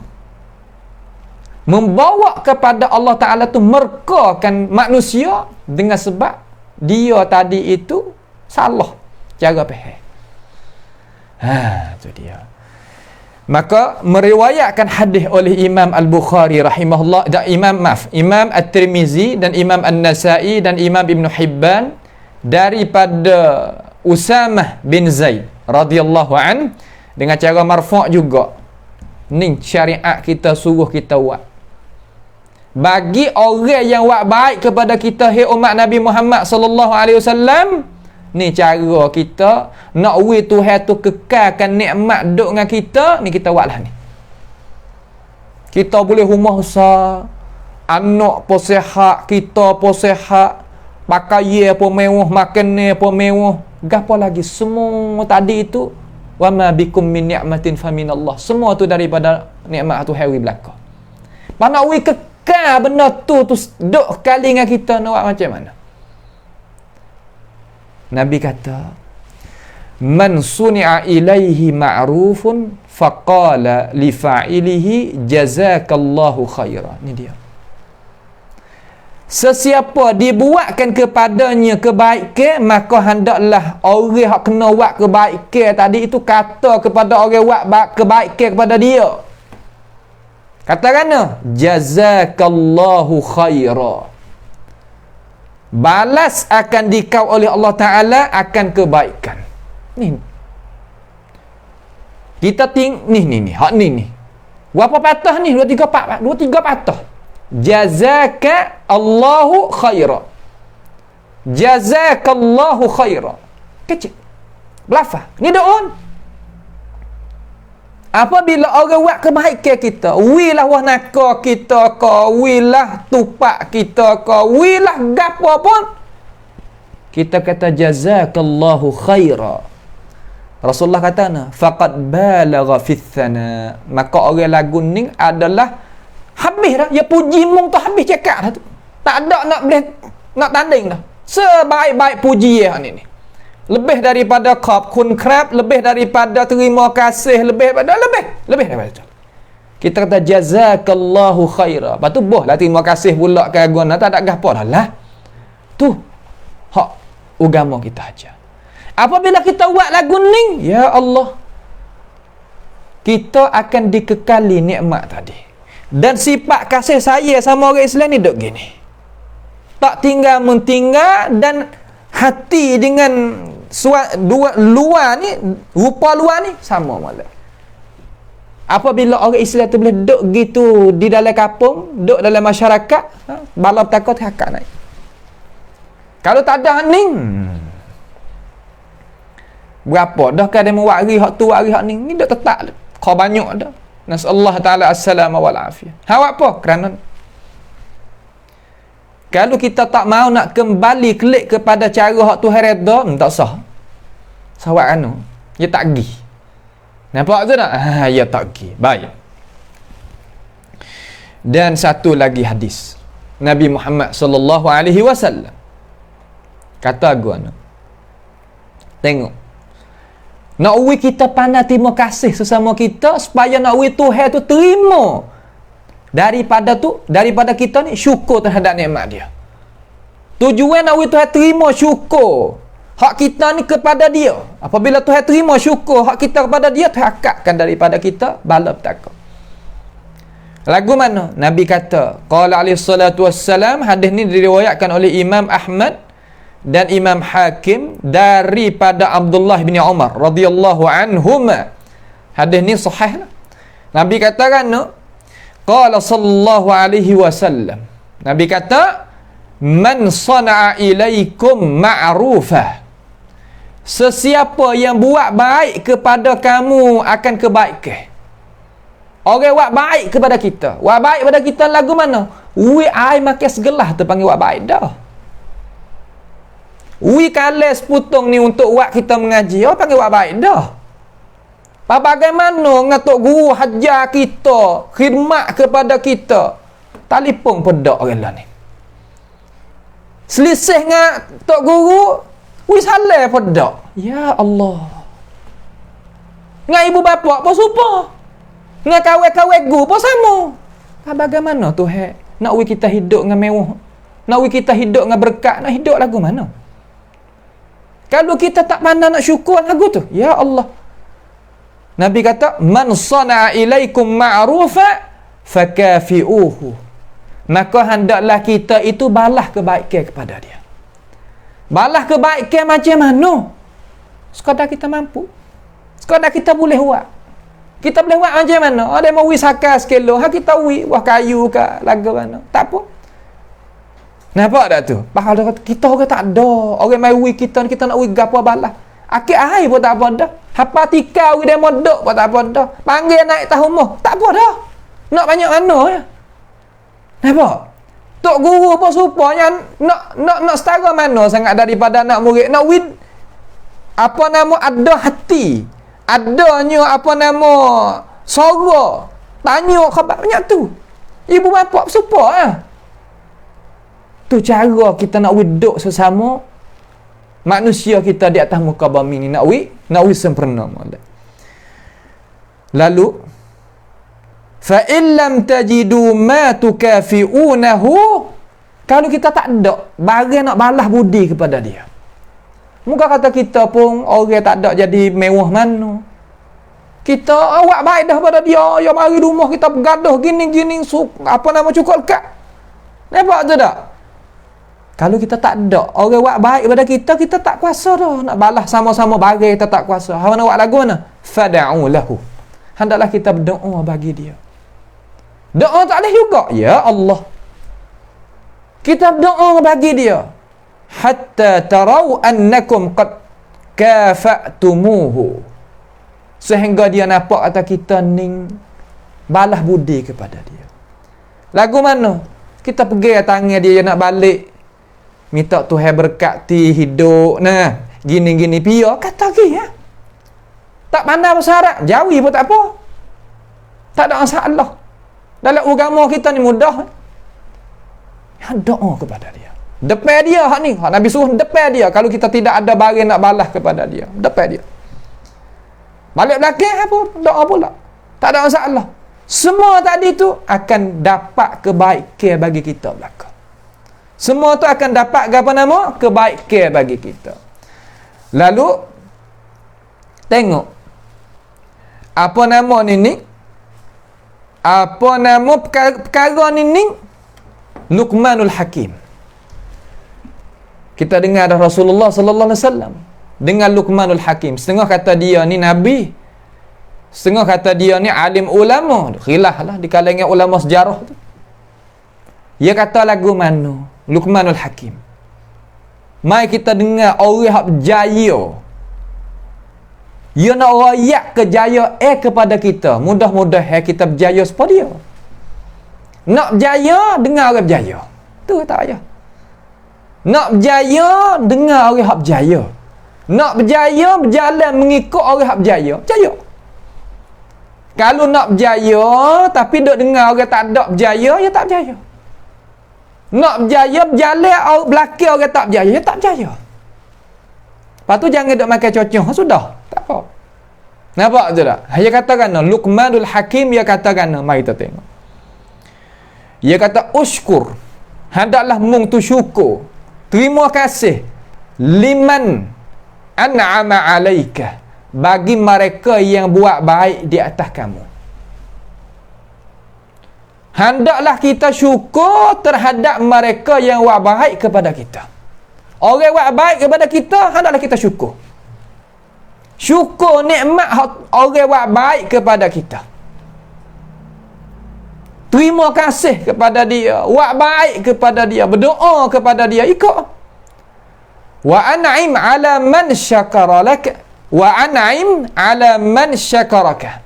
[SPEAKER 1] Membawa kepada Allah Ta'ala tu merkakan manusia dengan sebab dia tadi itu salah cara faham. Itu dia. Maka meriwayatkan hadis oleh Imam Al-Bukhari rahimahullah, Imam At-Tirmizi dan Imam An-Nasai dan Imam Ibn Hibban daripada Usamah bin Zaid radhiyallahu an dengan cara marfu' juga. Ni syariat kita suruh kita buat. Bagi orang yang buat baik kepada kita, hai umat Nabi Muhammad sallallahu alaihi wasallam, ni cara kita nak wi Tuhan tu kekalkan nikmat duk dengan kita, ni kita buatlah ni. Kita boleh rumah besar, anak pun sihat, kita pun sihat, pakaian pun mewah, makanan pun mewah, gapo lagi semua tadi itu, wa ma bikum min ni'matin faminallah. Semua tu daripada nikmat Tuhan wi belaka. Mana wi kekal benda tu duk kali dengan kita nak buat macam mana? Nabi kata, man suni'a ilaihi ma'rufun faqala li fa'ilihi jazakallahu khairan. Ni dia. Sesiapa dibuatkan kepadanya kebaikan, maka hendaklah orang yang kena buat kebaikan tadi itu kata kepada orang buat kebaikan kepada dia. Katakanlah jazakallahu khairan. Balas akan dikau oleh Allah Ta'ala akan kebaikan. Ni kita ni hak ni berapa patah ni? 2 3 patah. Jazaka Allahu khaira. Jazakallahu khaira. Kecil belafaz ni doon. Apabila orang buat kebaikan kita, wilah wah naka kita ke, wilah tupak kita ke, wilah gapo pun, kita kata jazakallahu khaira. Rasulullah kata faqad balagha fis sana. Maka orang lagu ni adalah habis dah, dia puji mung tu habis cakap dah tu. Tak ada nak boleh nak tanding dah. Sebaik-baik puji yang ni. Lebih daripada khab kun krab, lebih daripada terima kasih, lebih daripada tu. Kita kata jazakallahu khaira. Lepas tu bohlah terima kasih pula ke agama, tak ada gapo dah lah. Tu hak agama kita aja. Apabila kita buat lagu ni, ya Allah, kita akan dikekali nikmat tadi. Dan sifat kasih saya sama orang Islam ni duk gini. Tak tinggal mentinggal, dan hati dengan luar ni, rupa luar ni sama malah. Apabila orang Islam tu boleh duk gitu di dalam kampung, duk dalam masyarakat, bala takut hakak naik. Kalau tak ada ni, berapa dah kan dia mewari hak tu, wari hak ni dak tetap kau banyak dah. Nasallahu taala assalam wal afiyah. Hak apa? Kerana kalau kita tak mau nak kembali klik kepada cara hak Tuhan redha, tak sah. Sawak anu, dia tak gi. Nampak tu tak? Ya tak gi. Baik. Dan satu lagi hadis Nabi Muhammad sallallahu alaihi wasallam kata gua, tengok, nak uwi kita pandai terima kasih sesama kita, supaya nak uwi Tuhan tu terima daripada kita ni syukur terhadap nikmat dia. Tujuan nak uwi Tuhan terima syukur hak kita ni kepada dia. Apabila Tuhan terima syukur hak kita kepada dia, Tuhan akakkan daripada kita bala petaka. Lagu mana? Nabi kata, qala alaihi salatu wassalam, hadis ni diriwayatkan oleh Imam Ahmad dan Imam Hakim daripada Abdullah bin Umar radhiyallahu anhuma. Hadis ni sahih lah. Nabi katakan, qala sallallahu alaihi wasallam, Nabi kata, man sana'a ilaikum ma'rufah, sesiapa yang buat baik kepada kamu akan kebaikan. Orang buat baik kepada kita, buat baik kepada kita lagu mana? Ui ai makan segelah tu panggil buat baik dah. Ui kales putung ni untuk buat kita mengaji, panggil buat baik dah. Bagaimana ngatuk guru hajar kita, khidmat kepada kita, telefon pedak orang lah ni. Selisih dengan tok guru, wis halal pedak. Ya Allah. Dengan ibu bapa pun serupa. Dengan kawan-kawan guru pun sama. Bagaimana Tuhan nak wi kita hidup dengan mewah? Nak wi kita hidup dengan berkat, nak hidup lagu mana? Kalau kita tak pandai nak syukur lagu tu, ya Allah. Nabi kata, man sana'a ilaikum ma'rufa fakafi'uhu, maka hendaklah kita itu balas kebaikan kepada dia. Balas kebaikan macam mana? Sekadar kita mampu, sekadar kita boleh buat. Kita boleh buat macam mana? Ada mau wis sakar sekilo, kita wah kayu ke lagu mana, tak apa. Nampak tak tu? Pahala kita orang tak ada. Orang mai wi kita nak wi gapo balas. Akik air pun tak apa dah. Hapa tika wi demo dok pun tak apa dah. Panggil naik tahu moh, tak apa dah. Nak banyak mana ya? Nampak? Tok guru pun supaya nak setara mana sangat daripada anak murid. Nak win apa nama ada hati. Adanya apa nama suara. Tanya khabar banyak tu. Ibu bapa supaya. Tu cara kita nak duduk sesama manusia kita di atas muka bumi ni nak sempurna molek. Lalu fa in lam tajidu ma tukafi'unahu, kalau kita tak ada barang nak balas budi kepada dia. Muka kata kita pun orang tak ada jadi mewah mana. Kita awak baik dah pada dia, ya mari rumah kita bergaduh gini-gini, cukup lekat. Nampak tu tak? Kalau kita tak ada orang buat baik pada kita, kita tak kuasa dah nak balas sama-sama bagai, kita tak kuasa. Hawa nak buat lagu mana? Fad'u lahu. Hendaklah kita berdoa bagi dia. Doa tak boleh juga. Ya Allah, kita berdoa bagi dia. Hatta tarau annakum qad kafa'tumuhu. Sehingga dia nampak kata kita ni balas budi kepada dia. Lagu mana? Kita pergi tangan dia nak balik, minta Tuhan berkati hidup nah, gini-gini pia kata lagi ya. Tak pandai bersyarat, jawi pun tak apa. Tak ada masalah. Dalam agama kita ni mudah. Ya, doa kepada dia. Depan dia hak ni, hak Nabi suruh depan dia. Kalau kita tidak ada barang nak balas kepada dia, depan dia. Balik belakang apa? Doa pula. Tak ada masalah. Semua tadi tu akan dapat kebaikan bagi kita belakang. Semua tu akan dapat apa nama? Kebaikan bagi kita. Lalu tengok apa nama ni? Apa nama perkara ni? Luqmanul Hakim. Kita dengar dah Rasulullah sallallahu alaihi wasallam dengan Luqmanul Hakim. Setengah kata dia ni nabi, setengah kata dia ni alim ulama. Khilaf lah di kalangan ulama sejarah tu. Dia kata lagu mana? Luqmanul Hakim. Mai kita dengar orang hak berjaya. Dia nak rayak kejayaan kepada kita. Mudah-mudahan kita berjaya seperti dia. Nak berjaya, dengar orang berjaya. Tu tak payah. Nak berjaya, dengar orang hak berjaya. Nak berjaya, berjalan mengikut orang hak berjaya. Berjaya. Kalau nak berjaya, tapi duk dengar orang tak ada berjaya, ya tak berjaya. Nak berjaya, berjalan belakang orang tak berjaya, ya tak berjaya. Lepas tu jangan duk makan cocoh. Sudah. Tak apa. Nampak tu tak? Dia katakan, Luqmanul Hakim, dia katakan, mari kita tengok. Dia kata, ushkur. Hendaklah mung tu syukur. Terima kasih. Liman an'ama alaika. Bagi mereka yang buat baik di atas kamu. Hendaklah kita syukur terhadap mereka yang buat baik kepada kita. Orang buat baik kepada kita, hendaklah kita syukur. Syukur nikmat orang buat baik kepada kita. Terima kasih kepada dia, buat baik kepada dia, berdoa kepada dia, ikut. Wa an'im ala man syakara laka wa an'im ala man syakaraka.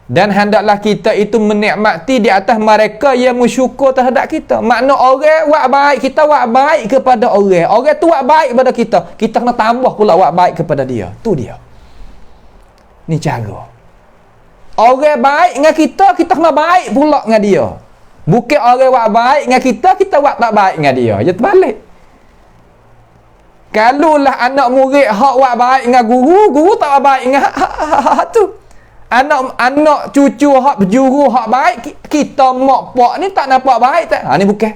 [SPEAKER 1] Dan hendaklah kita itu menikmati di atas mereka yang bersyukur terhadap kita. Makna orang buat baik, kita buat baik kepada orang. Orang tu buat baik kepada kita. Kita kena tambah pula buat baik kepada dia. Tu dia. Ni cara. Orang baik dengan kita, kita kena baik pula dengan dia. Bukan orang buat baik dengan kita, kita buat tak baik dengan dia. Dia terbalik. Kalulah anak murid hak buat baik dengan guru, guru tak buat baik dengan hak tu. Anak cucu hak berjuru hak baik, kita mak pak ni tak nampak baik tak? Ni bukan.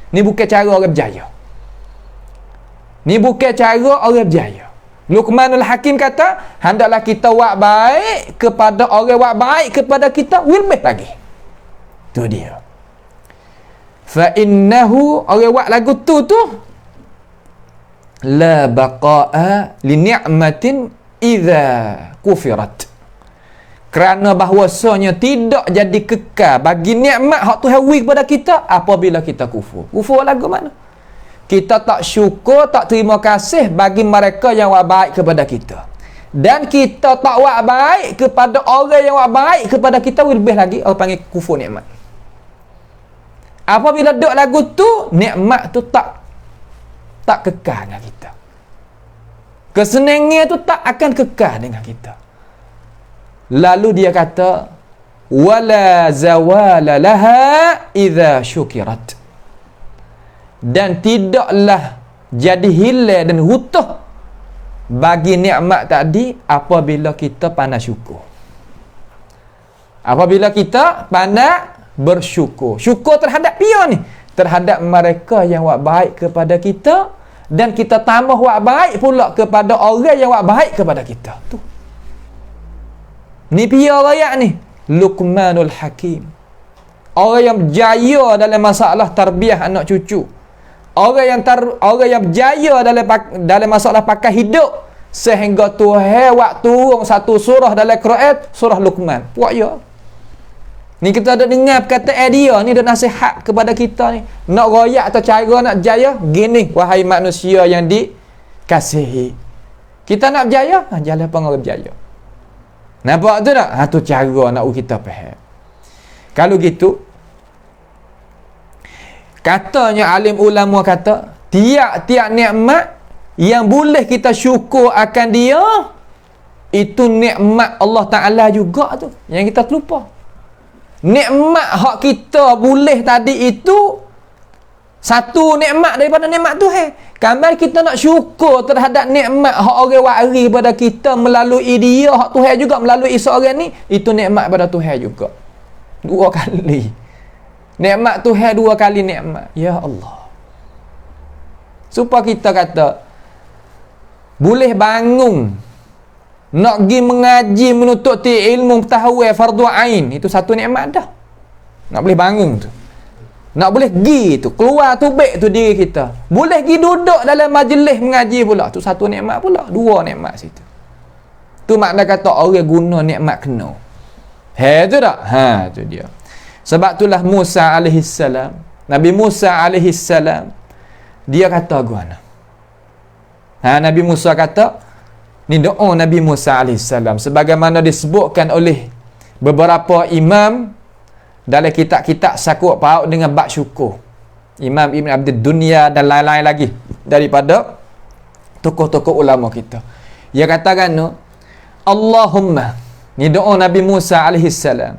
[SPEAKER 1] Ni bukan cara orang berjaya. Ni bukan cara orang berjaya. Luqmanul Hakim kata, hendaklah kita buat baik kepada orang buat baik kepada kita, lebih lagi. Tu dia. Fa innahu, orang buat lagu tu la baqa'a li ni'matin idza kufirat. Kerana bahwasanya tidak jadi kekal bagi nikmat hak Tuhan beri kepada kita apabila kita kufur. Kufur lagu mana? Kita tak syukur, tak terima kasih bagi mereka yang buat baik kepada kita. Dan kita tak buat baik kepada orang yang buat baik kepada kita, lebih lagi orang panggil kufur nikmat. Apabila duk lagu tu, nikmat tu tak kekal dengan kita. Kesenangan tu tak akan kekal dengan kita. Lalu dia kata, wala zawala laha idza syukirat. Dan tidaklah jadi hilang dan utuh bagi nikmat tadi apabila kita pandai syukur. Apabila kita pandai bersyukur. Syukur terhadap dia ni, terhadap mereka yang buat baik kepada kita, dan kita tambah buat baik pula kepada orang yang buat baik kepada kita. Tu. Ni pia rakyat ni, Luqmanul Hakim. Orang yang berjaya dalam masalah tarbiyah anak cucu. Orang yang berjaya dalam masalah pakai hidup, sehingga Tuhan waktu turun satu surah dalam Quran, surah Luqman. Buat ya. Ni kita ada dengar perkataan dia ni, ada nasihat kepada kita ni. Nak royak atau cara nak jaya, gini wahai manusia yang dikasihi. Kita nak berjaya, jalan pengaruh berjaya. Nampak tu tak? Tu cara nak kita faham. Kalau gitu, katanya alim ulama kata, tiap-tiap nikmat yang boleh kita syukur akan dia, itu nikmat Allah Ta'ala juga tu, yang kita terlupa. Nikmat hak kita boleh tadi itu satu nikmat daripada nikmat Tuhan. Kamar kita nak syukur terhadap nikmat hak orang wari pada kita melalui dia, hak Tuhan juga melalui seorang ni, itu nikmat pada Tuhan juga. Dua kali. Nikmat Tuhan dua kali nikmat. Ya Allah. Supaya kita kata boleh bangun, nak pergi mengaji, menuntut ilmu pengetahuan fardu ain, itu satu nikmat dah. Nak boleh bangun tu, nak boleh pergi tu, keluar tubik tu diri kita, boleh pergi duduk dalam majlis mengaji pula, tu satu nikmat pula. Dua nikmat situ. Tu makna kata orang guna nikmat kena. Tu tak? Tu dia. Sebab itulah Musa alaihissalam, Nabi Musa alaihissalam, dia kata guna. Nabi Musa kata, ni doa Nabi Musa alaihissalam sebagaimana disebutkan oleh beberapa imam dalam kitab-kitab sakut paut dengan bab syukur. Imam Ibn Abdul Dunya dan lain-lain lagi daripada tokoh-tokoh ulama kita. Dia katakan no, Allahumma, ni doa Nabi Musa alaihissalam,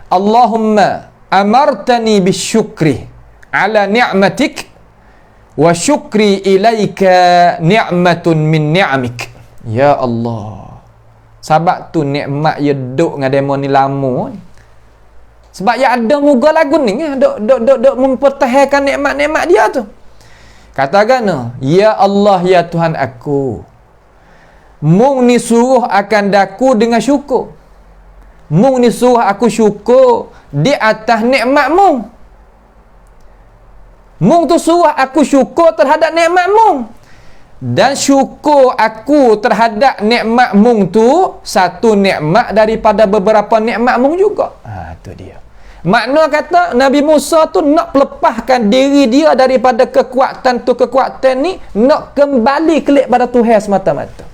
[SPEAKER 1] Allahumma amartani bisyukri ala ni'matik wa syukri ilaika ni'matun min ni'amik. Ya Allah. Sebab tu nikmat ya duk dengan demo ni lama ni. Sebab ya ada muga lagu ni duk mempertahankan nikmat-nikmat dia tu. Katakan no, ya Allah ya Tuhan aku, mung ni suruh akan daku dengan syukur. Mung ni suruh aku syukur di atas nikmat mung. Mung tu suruh aku syukur terhadap nikmat mung. Dan syukur aku terhadap nikmat mung tu satu nikmat daripada beberapa nikmat mung juga. Tu dia. Makna kata Nabi Musa tu nak melepaskan diri dia daripada kekuatan ni, nak kembali kelik pada Tuhan semata-mata.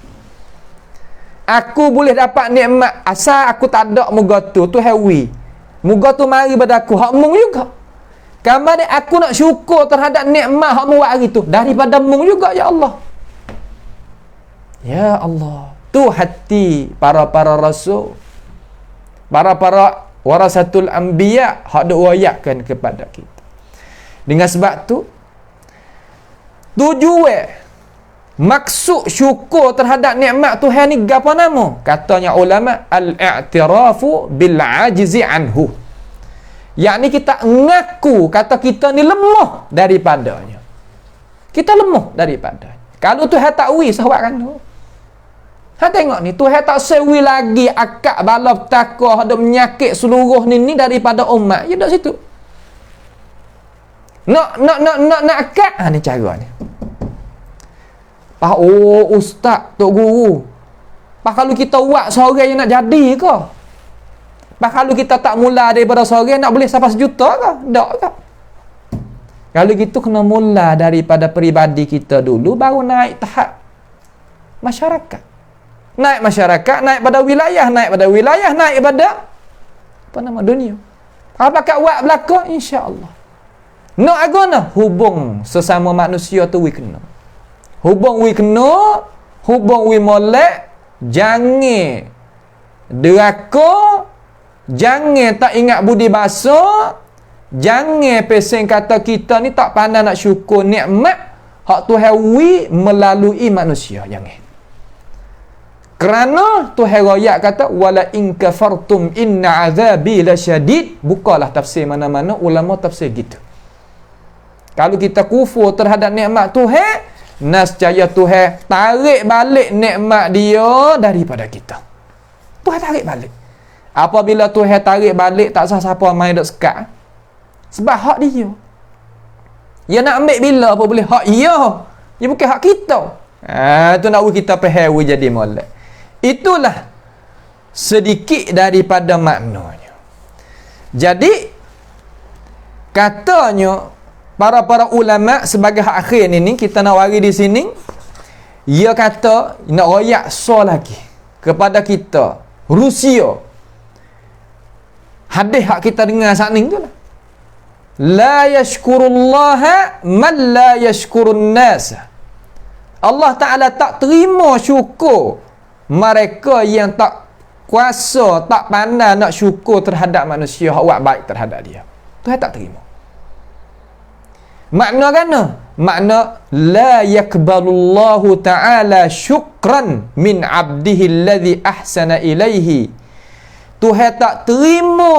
[SPEAKER 1] Aku boleh dapat nikmat asal aku tak ada muga tu, Tuhan wi. Muga tu mari pada aku, hak mung juga. Kamar dia aku nak syukur terhadap nikmat hak mung hari tu daripada mung juga ya Allah. Ya Allah, tu hati para rasul, para warasatul anbiya hak duk wayakan kepada kita. Dengan sebab tu tujuan maksud syukur terhadap nikmat Tuhan ni gapo nama? Katanya ulama, al-i'tirafu bil ajzi anhu. Yakni kita ngaku kata kita ni lemah daripadanya. Kita lemah daripadanya. Kalau Tuhan tak wi sahabat kan tu. Tengok ni, Tuhan tak sewi lagi akak bala petaka ada menyakit seluruh ni daripada umat. Ya dak situ. Nak akak. Ni cara ni. Ustaz, tok guru. Kalau kita buat seorang yang nak jadi ke? Kalau kita tak mula daripada seorang nak boleh sampai 1 juta ke? Tak ke? Kalau gitu kena mula daripada peribadi kita dulu, baru naik tahap masyarakat. Naik masyarakat, naik pada wilayah, naik pada dunia. Kalau pakat buat belakang, insya-Allah. Nak agona hubung sesama manusia tu we kena. Hubung we kena, hubung we molek, jangan deraka, jangan tak ingat budi bahasa, jangan pesing kata kita ni tak pandai nak syukur nikmat hak Tuhan wi melalui manusia. Jangan. Kerana Tuhan royak kata wala in kafartum inna azabi lasyadid. Bukalah tafsir mana-mana ulama tafsir gitu. Kalau kita kufur terhadap nikmat Tuhan, nescaya Tuhan tarik balik nikmat dia daripada kita. Tuhan tarik balik. Apabila Tuhan tarik balik, tak sah siapa main dok sekat. Sebab hak dia. Dia nak ambil bila apa boleh hak dia. Dia bukan hak kita. Tu nak kita faham jadi molek. Itulah sedikit daripada maknanya. Jadi katanya para ulama sebagai hak akhir ni kita nak wari di sini, ia kata nak royak lagi kepada kita Rusia. Hadis hak kita dengar saat ni tu lah. La yashkurullaha man la yashkurun nas. Allah Ta'ala tak terima syukur mereka yang tak kuasa, tak pandai nak syukur terhadap manusia hak buat baik terhadap dia. Tuhan tak terima. Makna kana? Makna la yakbalullahu ta'ala syukran min abdihi alladhi ahsana ilaihi. Tuhan tak terima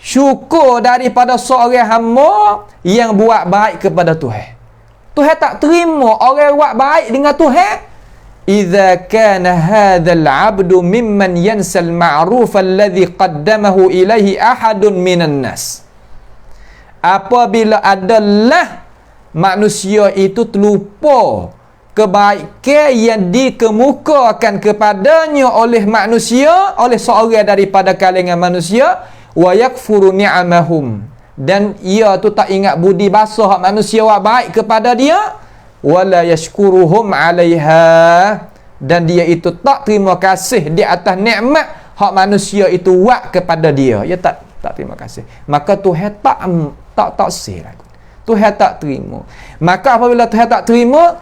[SPEAKER 1] syukur daripada seorang hamba yang buat baik kepada Tuhan. Tuhan tak terima orang buat baik dengan Tuhan. Idza kana hadzal 'abdu mimman yansal ma'ruf alladhi qaddamahu ilaihi ahadun minan nas. Apabila adalah manusia itu terlupa kebaikan yang dikemukakan kepadanya oleh manusia, oleh seorang daripada kalangan manusia, wa yakfuru ni'amahum, dan ia tu tak ingat budi basa hak manusia buat baik kepada dia, wala yashkuruhum 'alaiha, dan dia itu tak terima kasih di atas nikmat hak manusia itu buat kepada dia. Dia tak terima kasih. Maka Tuhan tak sih lagu. Tuhan tak terima. Maka apabila Tuhan tak terima,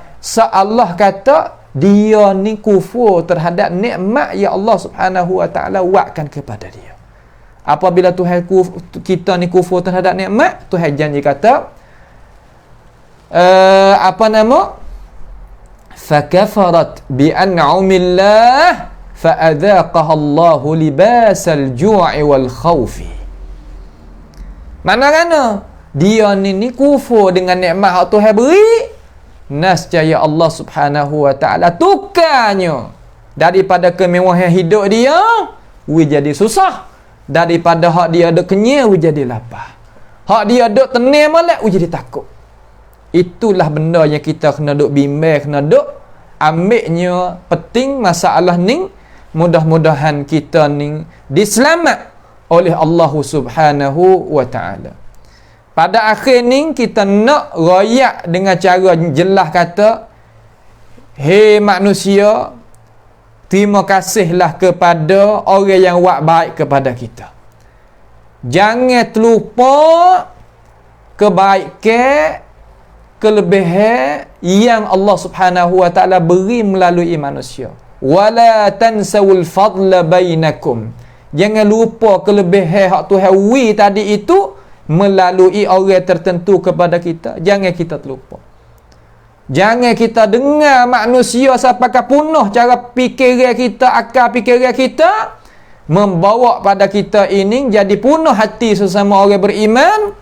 [SPEAKER 1] Allah kata dia ni kufur terhadap nikmat yang Allah Subhanahu wa taala buatkan kepada dia. Apabila Tuhan kita ni kufur terhadap nikmat, Tuhan janji kata fakafarat bi an'amillah fa'adhaqaha Allahu libasal ju'i wal khawfi. Mana dia ni kufur dengan nikmat hak Tuhan beri, nescaya Allah Subhanahu wa taala tukarnya daripada kemewahan hidup dia jadi susah, daripada hak dia ada kenyang jadi lapar, hak dia ada tenang molek jadi takut. Itulah benda yang kita kena duk bimbang, kena duk ambilnya penting masalah ni. Mudah-mudahan kita ni diselamat oleh Allah Subhanahu wa taala. Pada akhir ni kita nak royak dengan cara jelas kata, hei manusia, terima kasihlah kepada orang yang buat baik kepada kita. Jangan terlupa kebaikan, kelebihan yang Allah Subhanahu wa taala beri melalui manusia. Wala tansawul fadla bainakum. Jangan lupa kelebihan hak Tuhan wi tadi itu melalui orang tertentu kepada kita. Jangan kita terlupa. Jangan kita dengar manusia sampai punah cara fikiran kita, akal fikiran kita, membawa pada kita ini jadi punah hati sesama orang beriman,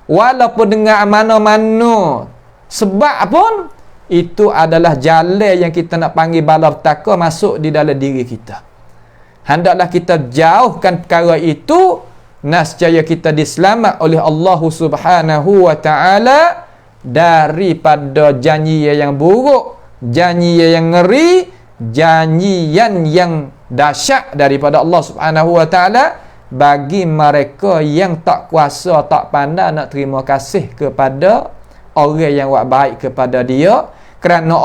[SPEAKER 1] walaupun dengar mana-mana. Sebab pun itu adalah jalan yang kita nak panggil bala petaka masuk di dalam diri kita. Hendaklah kita jauhkan perkara itu, nescaya kita diselamat oleh Allah Subhanahu wa taala daripada janji yang buruk, janji yang ngeri, janjian yang dahsyat daripada Allah Subhanahu wa taala bagi mereka yang tak kuasa, tak pandai nak terima kasih kepada orang yang buat baik kepada dia. Kerana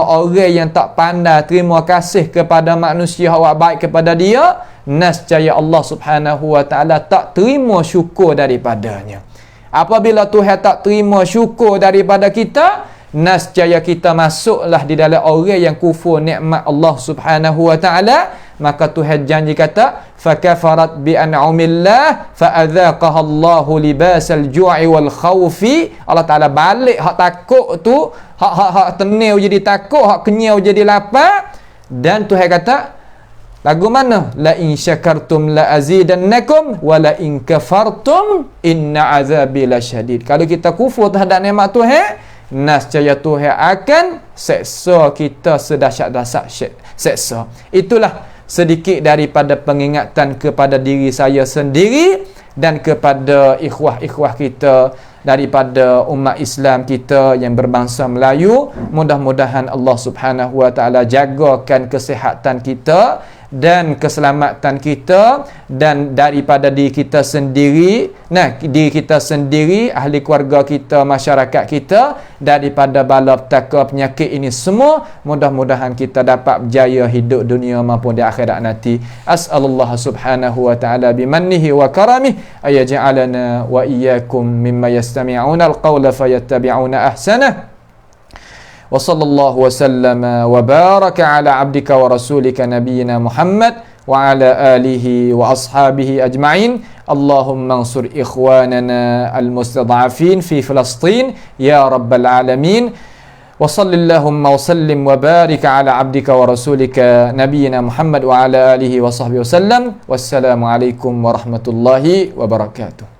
[SPEAKER 1] orang yang tak pandai terima kasih kepada manusia yang buat baik kepada dia, nescaya Allah Subhanahu wa taala tak terima syukur daripadanya. Apabila Tuhan tak terima syukur daripada kita, nascaya kita masuklah di dalam orang yang kufur nikmat Allah Subhanahu wa taala, maka Tuhan janji kata fakafarat bi an'amillah fa'adzaqaha Allahu libasal ju'i wal khaufi. Allah Taala balik hak takut tu, hak tenau jadi takut, hak kenyau jadi lapar. Dan Tuhan kata lagu mana? La in syakartum la azidannakum wa la in kafartum inna azabi lasyadid. Kalau kita kufur terhadap nikmat Tuhan, nascaya Tuhan akan seksa kita sedahsyat-dahsyat seksa. Itulah sedikit daripada pengingatan kepada diri saya sendiri dan kepada ikhwah-ikhwah kita daripada umat Islam kita yang berbangsa Melayu. Mudah-mudahan Allah Subhanahu wa taala jagakan kesihatan kita dan keselamatan kita, dan daripada diri kita sendiri, diri kita sendiri, ahli keluarga kita, masyarakat kita, daripada bala petaka penyakit ini semua. Mudah-mudahan kita dapat berjaya hidup dunia maupun di akhirat nanti. As'alullah subhanahu wa ta'ala bimannihi wa karamih ayaj'alana wa iyyakum mimma yastami'una al-qawla fayattabi'una ahsanah. وصلى الله وسلم وبارك على عبدك ورسولك نبينا محمد وعلى آله وأصحابه أجمعين. اللهم انصر إخواننا المستضعفين في فلسطين يا رب العالمين. وصل اللهم وسلم وبارك على عبدك ورسولك نبينا محمد وعلى آله وصحبه وسلم. والسلام عليكم ورحمة الله وبركاته.